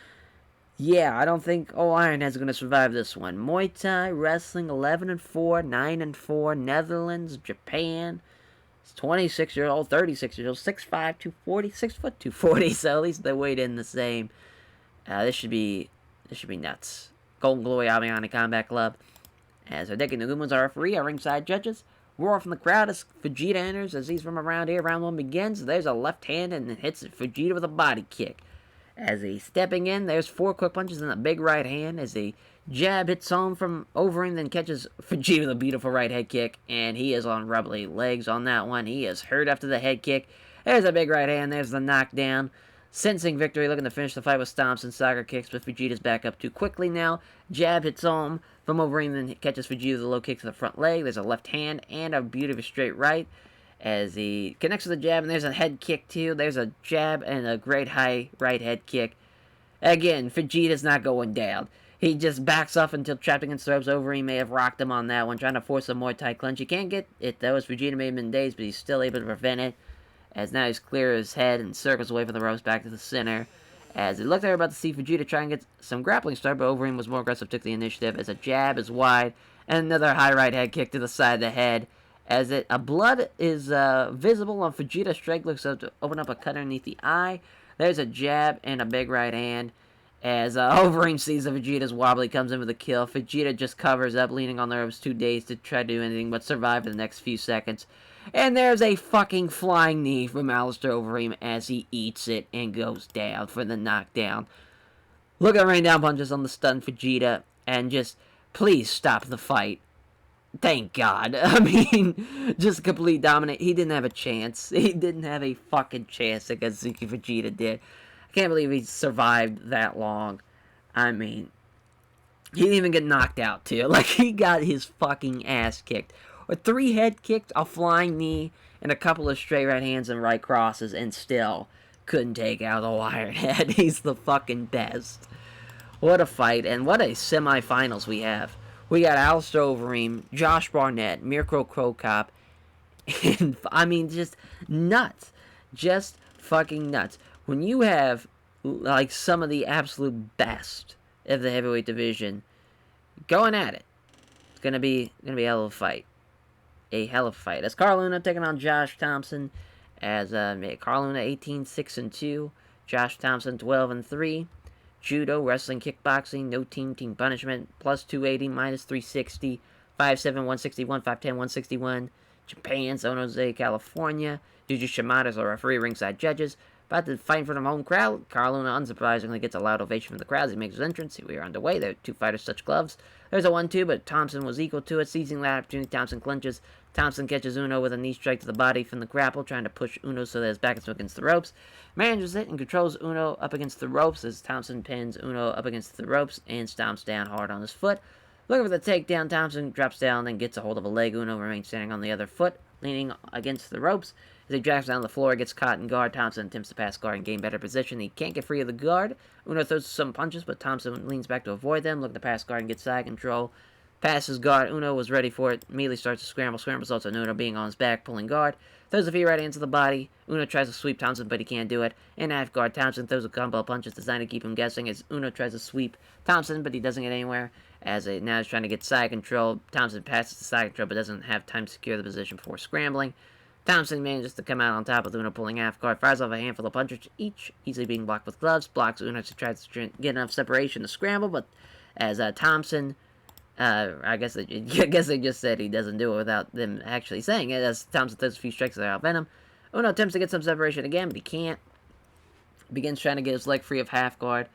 [SPEAKER 1] Yeah, I don't think Ironhead's going to survive this one. Muay Thai, wrestling, 11-4, 9-4, Netherlands, Japan. He's 26 years old, 36 years old, 6'5", 240, 6 foot 240. So at least they weighed in the same. This should be nuts. Golden Glory Aviani Combat Club. As Hideki Nagumo's our referee, our ringside judges. Roar from the crowd as Fujita enters. As he's from around here, round 1 begins. There's a left hand and hits Fujita with a body kick. As he's stepping in, there's 4 quick punches and a big right hand. As the jab hits home from Overeem, then catches Fujita with a beautiful right head kick. And he is on rubbly legs on that one. He is hurt after the head kick. There's a big right hand. There's the knockdown. Sensing victory, looking to finish the fight with stomps and soccer kicks, but Fujita's back up too quickly now. Jab hits home from Overeem, then catches Fujita with a low kick to the front leg. There's a left hand and a beautiful straight right. As he connects with the jab, and there's a head kick too. There's a jab and a great high right head kick. Again, Fujita's not going down. He just backs off until trapped against the ropes. Overeem may have rocked him on that one, trying to force a Muay Thai clinch. He can't get it though, as Fujita may have been dazed, but he's still able to prevent it. As now he's clear of his head and circles away from the ropes back to the center. As it looked like they were about to see Fujita try and get some grappling start, but Overeem was more aggressive, took the initiative. As a jab is wide, and another high right head kick to the side of the head. As a blood is visible on Fujita's strike, looks up to open up a cut underneath the eye. There's a jab and a big right hand. As Overeem sees that Vegeta's wobbly, comes in with a kill. Vegeta just covers up, leaning on the ropes 2 days to try to do anything but survive for the next few seconds. And there's a fucking flying knee from Alistair Overeem as he eats it and goes down for the knockdown. Look at the rain down punches on the stunned Vegeta, and just, please stop the fight. Thank God. I mean, just complete dominate. He didn't have a chance. He didn't have a fucking chance against Zuki Vegeta did. I can't believe he survived that long. I mean, he didn't even get knocked out, too. Like, he got his fucking ass kicked. With 3 head kicks, a flying knee, and a couple of straight right hands and right crosses, and still couldn't take out the Ironhead. He's the fucking best. What a fight, and what a semifinals we have. We got Alistair Overeem, Josh Barnett, Mirko Krokop, and, I mean, just nuts. Just fucking nuts. When you have, like, some of the absolute best of the heavyweight division going at it, it's gonna be a hell of a fight. A hell of a fight. As Carl Luna taking on Josh Thompson, as Carl Luna 18-6-2, Josh Thompson 12-3. Judo, wrestling, kickboxing, no team punishment, plus 280, minus 360, 5'7", 161, 5'10", 161. Japan, San Jose, California. Yuji Shimada is the referee, ringside judges. About to fight for the home crowd, Carl Luna unsurprisingly gets a loud ovation from the crowd as he makes his entrance. We are underway. The two fighters touch gloves. There's a 1-2, but Thompson was equal to it. Seizing that opportunity, Thompson clinches. Thompson catches Uno with a knee strike to the body from the grapple, trying to push Uno so that his back is against the ropes. Manages it and controls Uno up against the ropes as Thompson pins Uno up against the ropes and stomps down hard on his foot. Looking for the takedown, Thompson drops down and gets a hold of a leg. Uno remains standing on the other foot, leaning against the ropes. As he drags down the floor, gets caught in guard. Thompson attempts to pass guard and gain better position. He can't get free of the guard. Uno throws some punches, but Thompson leans back to avoid them. Looking to pass guard and get side control. Passes guard. Uno was ready for it. Immediately starts to scramble. Scramble results in Uno being on his back, pulling guard. Throws a feet right into the body. Uno tries to sweep Thompson, but he can't do it. In half guard, Thompson throws a combo of punches designed to keep him guessing as Uno tries to sweep Thompson, but he doesn't get anywhere. Now he's trying to get side control. Thompson passes the side control, but doesn't have time to secure the position before scrambling. Thompson manages to come out on top with Uno pulling half guard, fires off a handful of punches, each easily being blocked with gloves, blocks Uno to try to get enough separation to scramble, but as Thompson, I guess they just said he doesn't do it without them actually saying it, as Thompson throws a few strikes that outvenom him. Uno attempts to get some separation again, but he can't. Begins trying to get his leg free of half guard.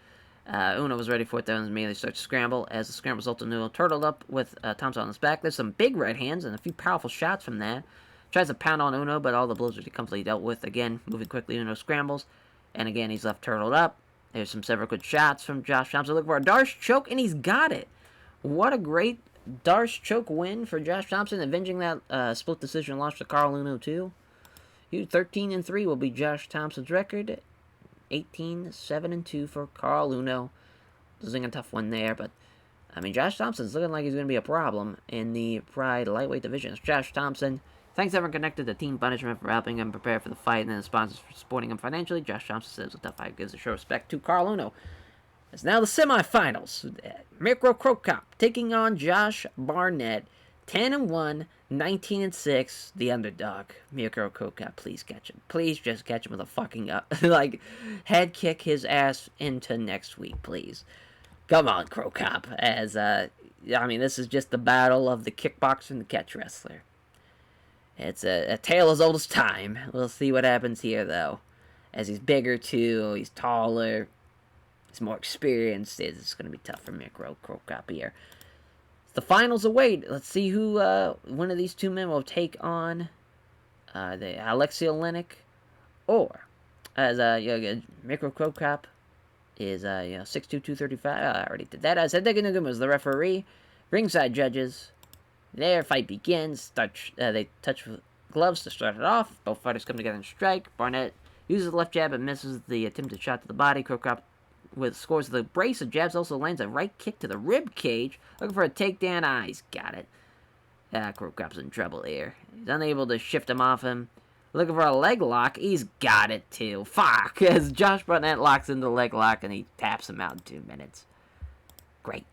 [SPEAKER 1] Uno was ready for it, though, and immediately starts to scramble. As the scramble results in Uno turtled up with Thompson on his back. There's some big right hands and a few powerful shots from that. Tries to pound on Uno, but all the blows are completely dealt with. Again, moving quickly, Uno scrambles. And again, he's left turtled up. There's several good shots from Josh Thompson. Looking for a Darce choke, and he's got it. What a great Darce choke win for Josh Thompson, avenging that split decision loss to Carl Uno, too. 13-3 will be Josh Thompson's record. 18-7-2 for Carl Uno. Losing a tough one there, but I mean, Josh Thompson's looking like he's going to be a problem in the Pride lightweight division. It's Josh Thompson. Thanks everyone connected to Team Punishment for helping him prepare for the fight and the sponsors for supporting him financially. Josh Thompson says a tough fight gives a show respect to Carl Uno. It's now the semifinals. Mirko Krokop taking on Josh Barnett. 10-1, 19-6, the underdog. Mirko Krokop, please catch him. Please just catch him with a fucking head kick his ass into next week, please. Come on, Krokop. This is just the battle of the kickboxer and the catch wrestler. It's a tale as old as time. We'll see what happens here, though. As he's bigger, too. He's taller. He's more experienced. It's going to be tough for Mirko Krokop here. The finals await. Let's see who one of these two men will take on the Alexei Olenek, or as Mirko Krokop is 6'2", 235. I already did that. As Hideki Naguma is the referee. Ringside judges. Their fight begins. They touch gloves to start it off. Both fighters come together and strike. Barnett uses the left jab and misses the attempted shot to the body. Krokop scores the brace of jabs, also lands a right kick to the rib cage. Looking for a takedown. He's got it. Krokop's in trouble here. He's unable to shift him off him. Looking for a leg lock. He's got it too. Fuck. As Josh Barnett locks into the leg lock and he taps him out in 2 minutes. Great.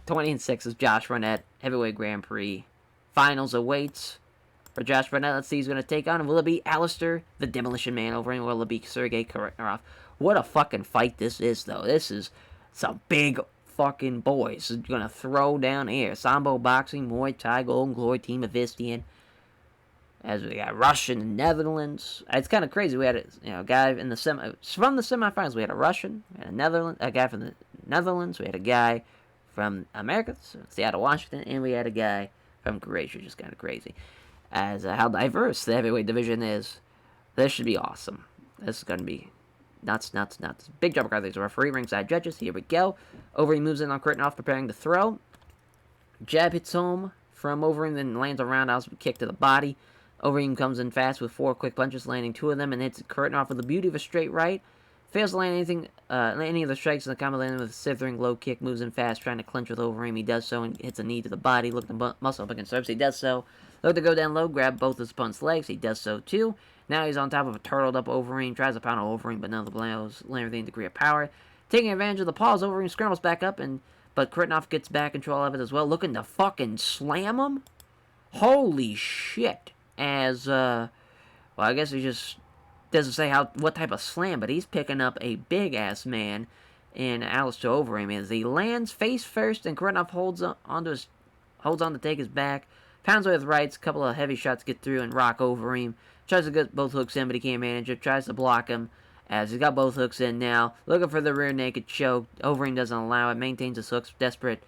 [SPEAKER 1] 20-6 is Josh Barnett. Heavyweight Grand Prix. Finals awaits for Josh Barnett. Let's see who's going to take on him. Will it be Alistair, the Demolition Man, over him? Will it be Sergey Karnarov? What a fucking fight this is, though. This is some big fucking boys. Going to throw down here. Sambo Boxing, Muay Thai, Golden Glory, Team Avistian. As we got Russian and Netherlands. It's kind of crazy. We had a guy in the from the semifinals. We had a Russian, we had a guy from the Netherlands. We had a guy from America, Seattle, Washington, and we had a guy from Croatia. Just kind of crazy. As how diverse the heavyweight division is. This should be awesome. This is going to be nuts. Big jump card. There's a referee, ringside judges. Here we go. Overeem moves in on Kurtinoff, preparing to throw. Jab hits home from Overeem, then lands a roundhouse kick to the body. Overeem comes in fast with 4 quick punches, landing 2 of them, and hits Kurtinoff with the beauty of a straight right. Fails to land any of the strikes, and the combo landing with a slithering low kick. Moves in fast, trying to clinch with Overeem. He does so and hits a knee to the body. Looking to muscle up against ropes. He does so. Look to go down low, grab both his opponent's legs. He does so too. Now he's on top of a turtled up Overeem. Tries to pound on Overeem, but none of the blows land with any degree of power. Taking advantage of the pause, Overeem scrambles back up, but Kurtinoff gets back control of it as well. Looking to fucking slam him. Holy shit. I guess he just doesn't say what type of slam, but he's picking up a big-ass man in Alistair Overeem as he lands face first, and Kurtinoff holds on to take his back. Pounds away with rights, a couple of heavy shots get through, and rock Overeem. Tries to get both hooks in, but he can't manage it. Tries to block him, as he's got both hooks in now. Looking for the rear naked choke. Overeem doesn't allow it. Maintains his hooks, desperate.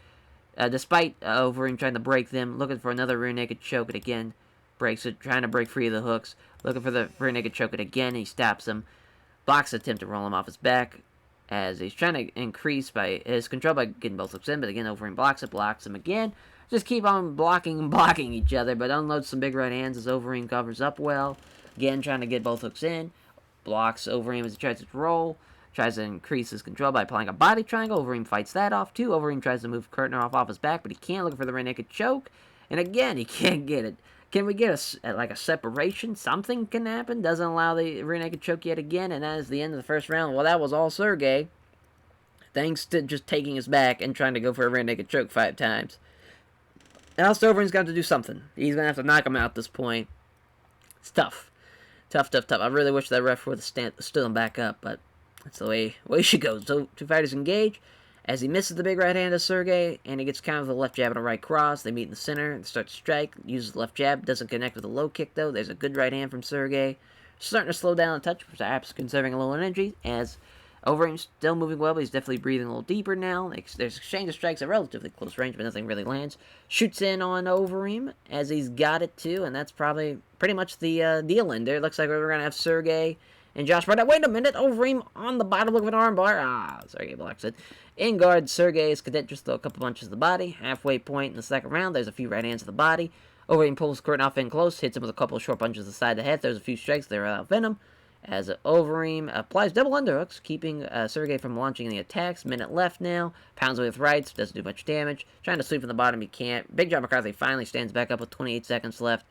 [SPEAKER 1] Despite Overeem trying to break them. Looking for another rear naked choke, and again, breaks it. Trying to break free of the hooks. Looking for the rear naked choke, and again, he stops him. Blocks the attempt to roll him off his back, as he's trying to increase by his control by getting both hooks in, but again, Overeem blocks him again. Just keep on blocking and blocking each other, but unloads some big right hands as Overeem covers up well. Again, trying to get both hooks in. Blocks Overeem as he tries to roll. Tries to increase his control by applying a body triangle. Overeem fights that off, too. Overeem tries to move Kurtner off his back, but he can't. Looking for the rear naked choke. And again, he can't get it. Can we get a separation? Something can happen. Doesn't allow the rear naked choke yet again, and that is the end of the first round. Well, that was all Sergey. Thanks to just taking his back and trying to go for a rear naked choke 5 times. Alistair Overeem's got to do something. He's going to have to knock him out at this point. It's tough. Tough. I really wish that ref would have stood him back up, but that's the way she goes. So, 2 fighters engage. As he misses the big right hand of Sergey, and he gets countered with a left jab and a right cross. They meet in the center and start to strike. Uses the left jab. Doesn't connect with a low kick, though. There's a good right hand from Sergey. Starting to slow down a touch, perhaps conserving a little energy, as Overeem's still moving well, but he's definitely breathing a little deeper now. There's exchange of strikes at relatively close range, but nothing really lands. Shoots in on Overeem, as he's got it too, and that's probably pretty much the deal ender. It looks like we're going to have Sergey and Josh Barnett. Wait a minute, Overeem on the bottom of an armbar. Sergey blocks it. In guard, Sergey's cadet just throw a couple punches to the body. Halfway point in the second round, there's a few right hands to the body. Overeem pulls Kurtnoff in close, hits him with a couple of short punches to the side of the head. There's a few strikes there without venom. As Overeem applies double underhooks, keeping Sergey from launching any attacks. Minute left now. Pounds away with rights, doesn't do much damage. Trying to sweep from the bottom, he can't. Big John McCarthy finally stands back up with 28 seconds left.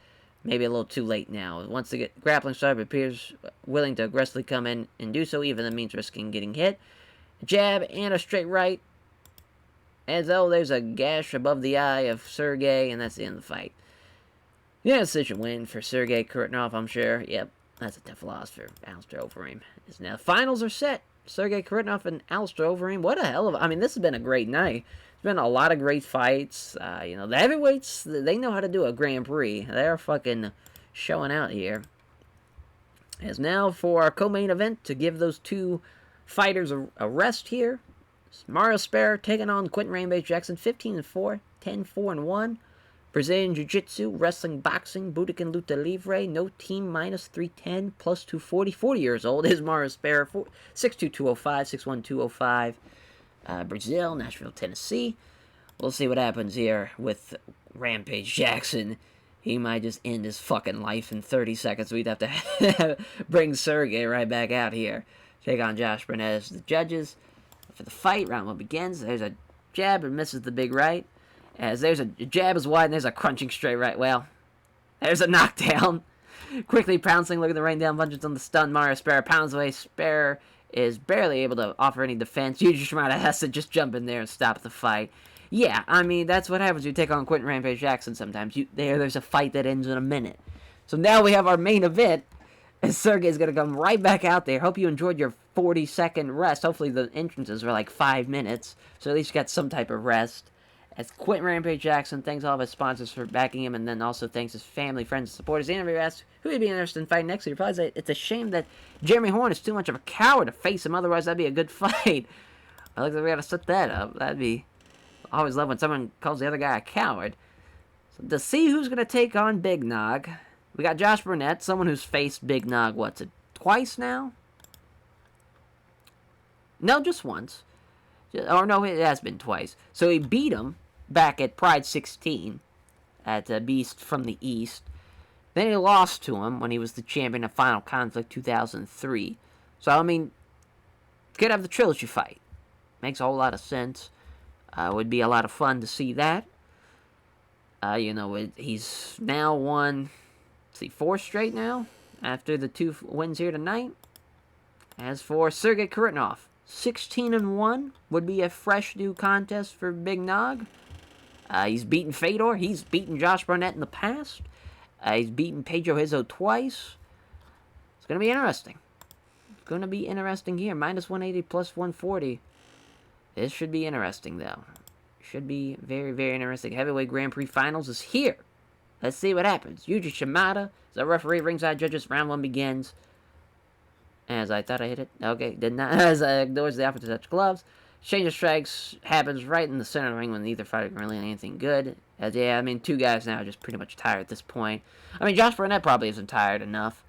[SPEAKER 1] Maybe a little too late now. Once the grappling started, appears willing to aggressively come in and do so, even if it means risking getting hit. Jab and a straight right. As though there's a gash above the eye of Sergey, and that's the end of the fight. Yeah, decision win for Sergey Kurtnov, I'm sure. Yep, that's a tough loss for Alistair Overeem. Now, finals are set. Sergey Kurtnov and Alistair Overeem. What a hell of a... I mean, this has been a great night. There's been a lot of great fights. The heavyweights, they know how to do a Grand Prix. They're fucking showing out here. As now for our co-main event, to give those 2 fighters a rest here. Mario Spare taking on Quentin Rampage Jackson, 15-4, 10-4-1. Brazilian Jiu-Jitsu, Wrestling, Boxing, Budokan Luta Livre, no team, minus 310, plus 240. 40 years old is Mario Spare, 6'2", 205, 6'1", 205. Brazil, Nashville, Tennessee. We'll see what happens here with Rampage Jackson. He might just end his fucking life in 30 seconds. We'd have to bring Sergey right back out here. Take on Josh Burnett as the judges. For the fight, round 1 begins. There's a jab and misses the big right. As there's a jab is wide and there's a crunching straight right. Well, there's a knockdown. Quickly pouncing, looking to rain down punches on the stunned Mario Spare. Pounds away. Spare is barely able to offer any defense. Yuji Shimada has to just jump in there and stop the fight. Yeah, I mean, that's what happens when you take on Quentin Rampage Jackson sometimes. There's a fight that ends in a minute. So now we have our main event. And Sergey's going to come right back out there. Hope you enjoyed your 40-second rest. Hopefully the entrances were like 5 minutes. So at least you got some type of rest. As Quentin Rampage Jackson thanks all of his sponsors for backing him. And then also thanks his family, friends, and supporters. The interviewer asks who would be interested in fighting next. He replies that it's a shame that Jeremy Horn is too much of a coward to face him. Otherwise, that'd be a good fight. I like that we got to set that up. That'd be... I always love when someone calls the other guy a coward. So to see who's going to take on Big Nog... We got Josh Burnett, someone who's faced Big Nog, twice now? No, just once. Or no, it has been twice. So he beat him back at Pride 16 at Beast from the East. Then he lost to him when he was the champion of Final Conflict 2003. So, I mean, could have the trilogy fight. Makes a whole lot of sense. Would be a lot of fun to see that. He's now won... 4 straight now, after the 2 wins here tonight. As for Sergey Kurtnov, 16-1 would be a fresh new contest for Big Nog. He's beaten Fedor, he's beaten Josh Barnett in the past. He's beaten Pedro Hizzo twice. It's going to be interesting. It's going to be interesting here. Minus 180 plus 140. This should be interesting, though. Should be very, very interesting. Heavyweight Grand Prix Finals is here. Let's see what happens. Yuji Shimada, the referee, ringside judges, round 1 begins. As I thought I hit it. Okay, did not. As I ignores the offer to touch gloves. Exchange of strikes happens right in the center of the ring when neither fighter can really anything good. As, yeah, I mean, two guys now are just pretty much tired at this point. I mean, Josh Barnett probably isn't tired enough.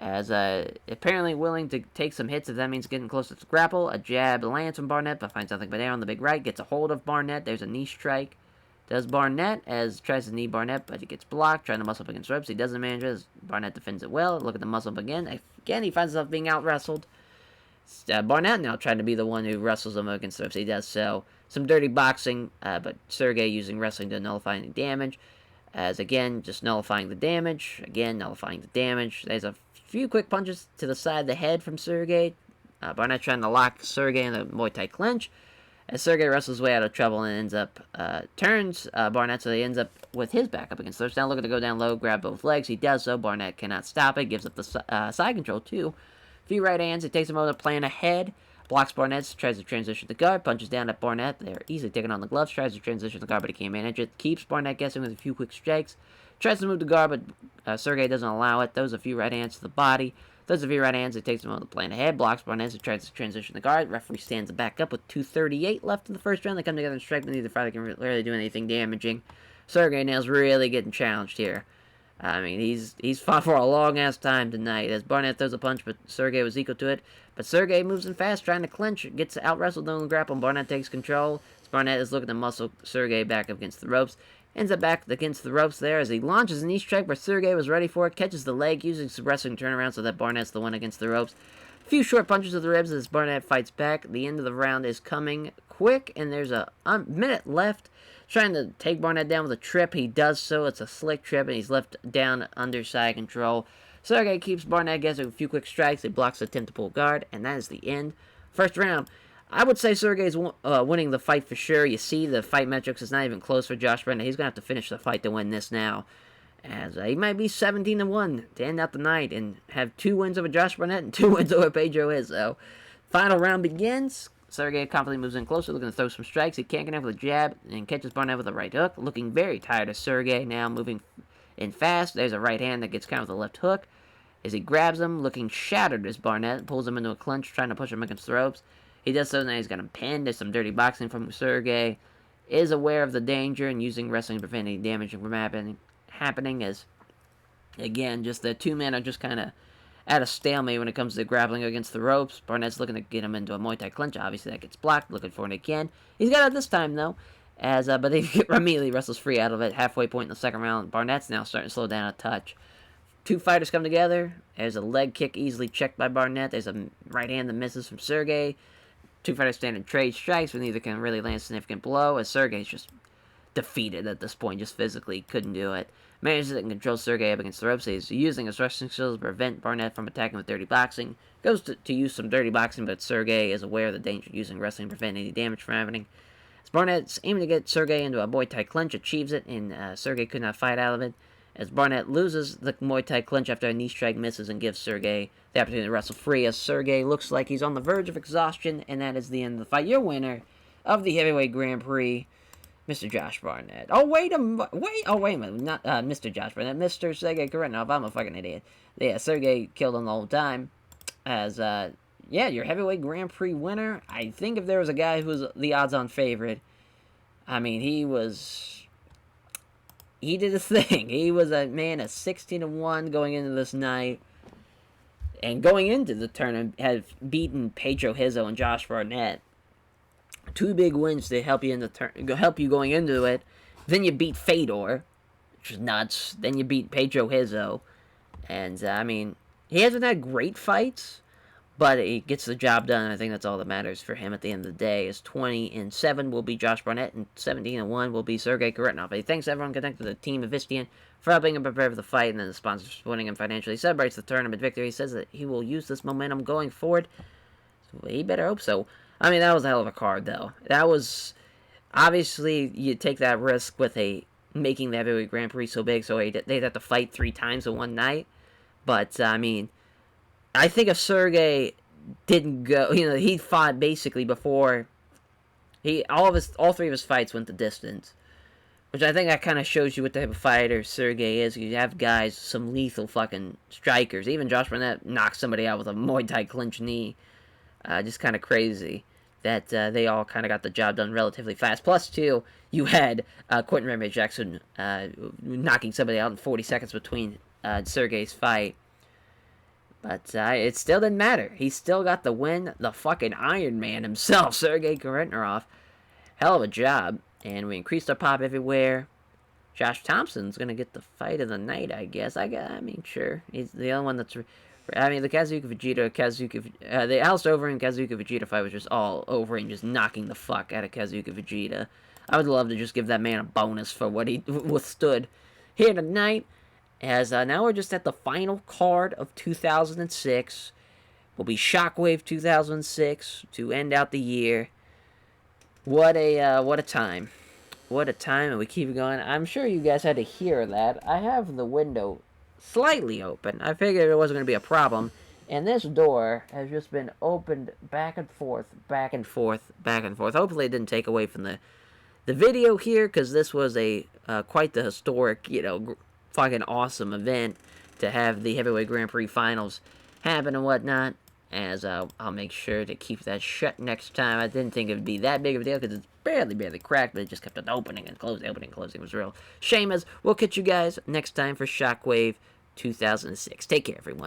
[SPEAKER 1] As apparently willing to take some hits if that means getting closer to grapple. A jab lands from Barnett, but finds nothing but air on the big right. Gets a hold of Barnett. There's a knee strike. Does Barnett, as tries to knee Barnett, but he gets blocked, trying to muscle up against ropes. He doesn't manage it, as Barnett defends it well. Look at the muscle up again. Again, he finds himself being out-wrestled. Barnett now trying to be the one who wrestles him against ropes. He does so. Some dirty boxing, but Sergey using wrestling to nullify any damage. As, again, just nullifying the damage. Again, nullifying the damage. There's a few quick punches to the side of the head from Sergey. Barnett trying to lock Sergey in the Muay Thai clinch. As Sergey wrestles his way out of trouble and ends up, turns Barnett, so he ends up with his back up against the ropes. Now looking to go down low, grab both legs. He does so. Barnett cannot stop it. Gives up the side control, too. Few right hands. He takes a moment to plan ahead. Blocks Barnett. Tries to transition the guard. Punches down at Barnett. They're easily taking on the gloves. Tries to transition the guard, but he can't manage it. Keeps Barnett guessing with a few quick strikes. Tries to move the guard, but Sergey doesn't allow it. Throws a few right hands to the body. Throws a few right hands. It takes a moment to plan ahead. Blocks Barnett. He tries to transition the guard. Referee stands back up with 2:38 left in the first round. They come together and strike, but neither fighter can really do anything damaging. Sergey now's really getting challenged here. I mean, he's fought for a long-ass time tonight, as Barnett throws a punch, but Sergey was equal to it. But Sergey moves in fast, trying to clinch, gets out-wrestled on the grapple, and Barnett takes control. As Barnett is looking to muscle Sergey back up against the ropes. Ends up back against the ropes there as he launches a knee strike, but Sergey was ready for it, catches the leg, using some wrestling turnaround so that Barnett's the one against the ropes. A few short punches to the ribs as Barnett fights back. The end of the round is coming quick, and there's a minute left. Trying to take Barnett down with a trip. He does so. It's a slick trip, and he's left down under side control. Sergey keeps Barnett guessing a few quick strikes. He blocks the attempt to pull guard, and that is the end. First round. I would say Sergey's winning the fight for sure. You see the fight metrics. It's not even close for Josh Barnett. He's going to have to finish the fight to win this now. As he might be 17-1 to end out the night and have 2 wins over Josh Barnett and 2 wins over Pedro Izzo. Final round begins. Sergey confidently moves in closer, looking to throw some strikes. He can't connect with a jab and catches Barnett with a right hook. Looking very tired of Sergey now, moving in fast. There's a right hand that gets kind of with a left hook. As he grabs him, looking shattered as Barnett pulls him into a clinch, trying to push him against the ropes. He does so, now he's got him pinned. There's some dirty boxing from Sergey. Is aware of the danger and using wrestling to prevent any damage from happening as, again, just the two men are just kind of at a stalemate when it comes to grappling against the ropes. Barnett's looking to get him into a Muay Thai clinch. Obviously, that gets blocked. Looking for it again. He's got it this time, though. But he immediately wrestles free out of it. Halfway point in the second round. Barnett's now starting to slow down a touch. Two fighters come together. There's a leg kick easily checked by Barnett. There's a right hand that misses from Sergey. Two fighters stand in trade strikes, but neither can really land a significant blow, as Sergey's just defeated at this point. Just physically couldn't do it. Manages to control Sergey up against the ropes. He's using his wrestling skills to prevent Barnett from attacking with dirty boxing. Goes to use some dirty boxing, but Sergey is aware of the danger of using wrestling to prevent any damage from happening. As Barnett's aiming to get Sergey into a Muay Thai clinch, achieves it, and Sergey could not fight out of it. As Barnett loses the Muay Thai clinch after a knee strike misses and gives Sergey the opportunity to wrestle free, as Sergey looks like he's on the verge of exhaustion, and that is the end of the fight. Your winner of the Heavyweight Grand Prix, Mr. Josh Barnett. Oh, wait a minute. Not Mr. Josh Barnett. Mr. Sergey Karetnov. I'm a fucking idiot. Yeah, Sergey killed him the whole time. As, your Heavyweight Grand Prix winner. I think if there was a guy who was the odds-on favorite, I mean, he did his thing. He was a man at 16-1 going into this night. And going into the tournament, had beaten Pedro Izzo and Josh Barnett. 2 big wins to help you help you going into it. Then you beat Fedor, which is nuts. Then you beat Pedro Izzo. And, I mean, he hasn't had great fights, but he gets the job done. And I think that's all that matters for him at the end of the day. Is 20-7 will be Josh Barnett, and 17-1 will be Sergey Karetnov. He thanks everyone connected to the team of Vistian for helping him prepare for the fight, and then the sponsors supporting him financially. He celebrates the tournament victory. He says that he will use this momentum going forward. So he better hope so. I mean, that was a hell of a card, though. That was, obviously, you take that risk with making the Heavyweight Grand Prix so big, so they'd have to fight 3 times in one night. But, I mean, I think if Sergey didn't go, he fought basically before, all 3 of his fights went the distance. Which I think that kind of shows you what type of fighter Sergey is. You have guys, some lethal fucking strikers. Even Josh Burnett knocked somebody out with a Muay Thai clinch knee. Just kind of crazy that they all kind of got the job done relatively fast. Plus, too, you had Quentin Rampage Jackson knocking somebody out in 40 seconds between Sergey's fight. But it still didn't matter. He still got the win. The fucking Iron Man himself, Sergey Korentarov. Hell of a job. And we increased our pop everywhere. Josh Thompson's going to get the fight of the night, I guess. I mean, sure. He's the only one that's... I mean, the Kazuchika Vegeta, the Alistair Overeem Kazuchika Vegeta fight was just all Overeem just knocking the fuck out of Kazuchika Vegeta. I would love to just give that man a bonus for what he withstood here tonight. As now we're just at the final card of 2006. Will be Shockwave 2006 to end out the year. What a time. What a time, and we keep going. I'm sure you guys had to hear that. I have the window slightly open. I figured it wasn't going to be a problem. And this door has just been opened back and forth, back and forth, back and forth. Hopefully it didn't take away from the video here, because this was a quite the historic, fucking awesome event to have the Heavyweight Grand Prix Finals happen and whatnot. As I'll make sure to keep that shut next time. I didn't think it would be that big of a deal because it's barely cracked, but it just kept on opening and closing, opening and closing. It was real shame. As we'll catch you guys next time for Shockwave 2006. Take care, everyone.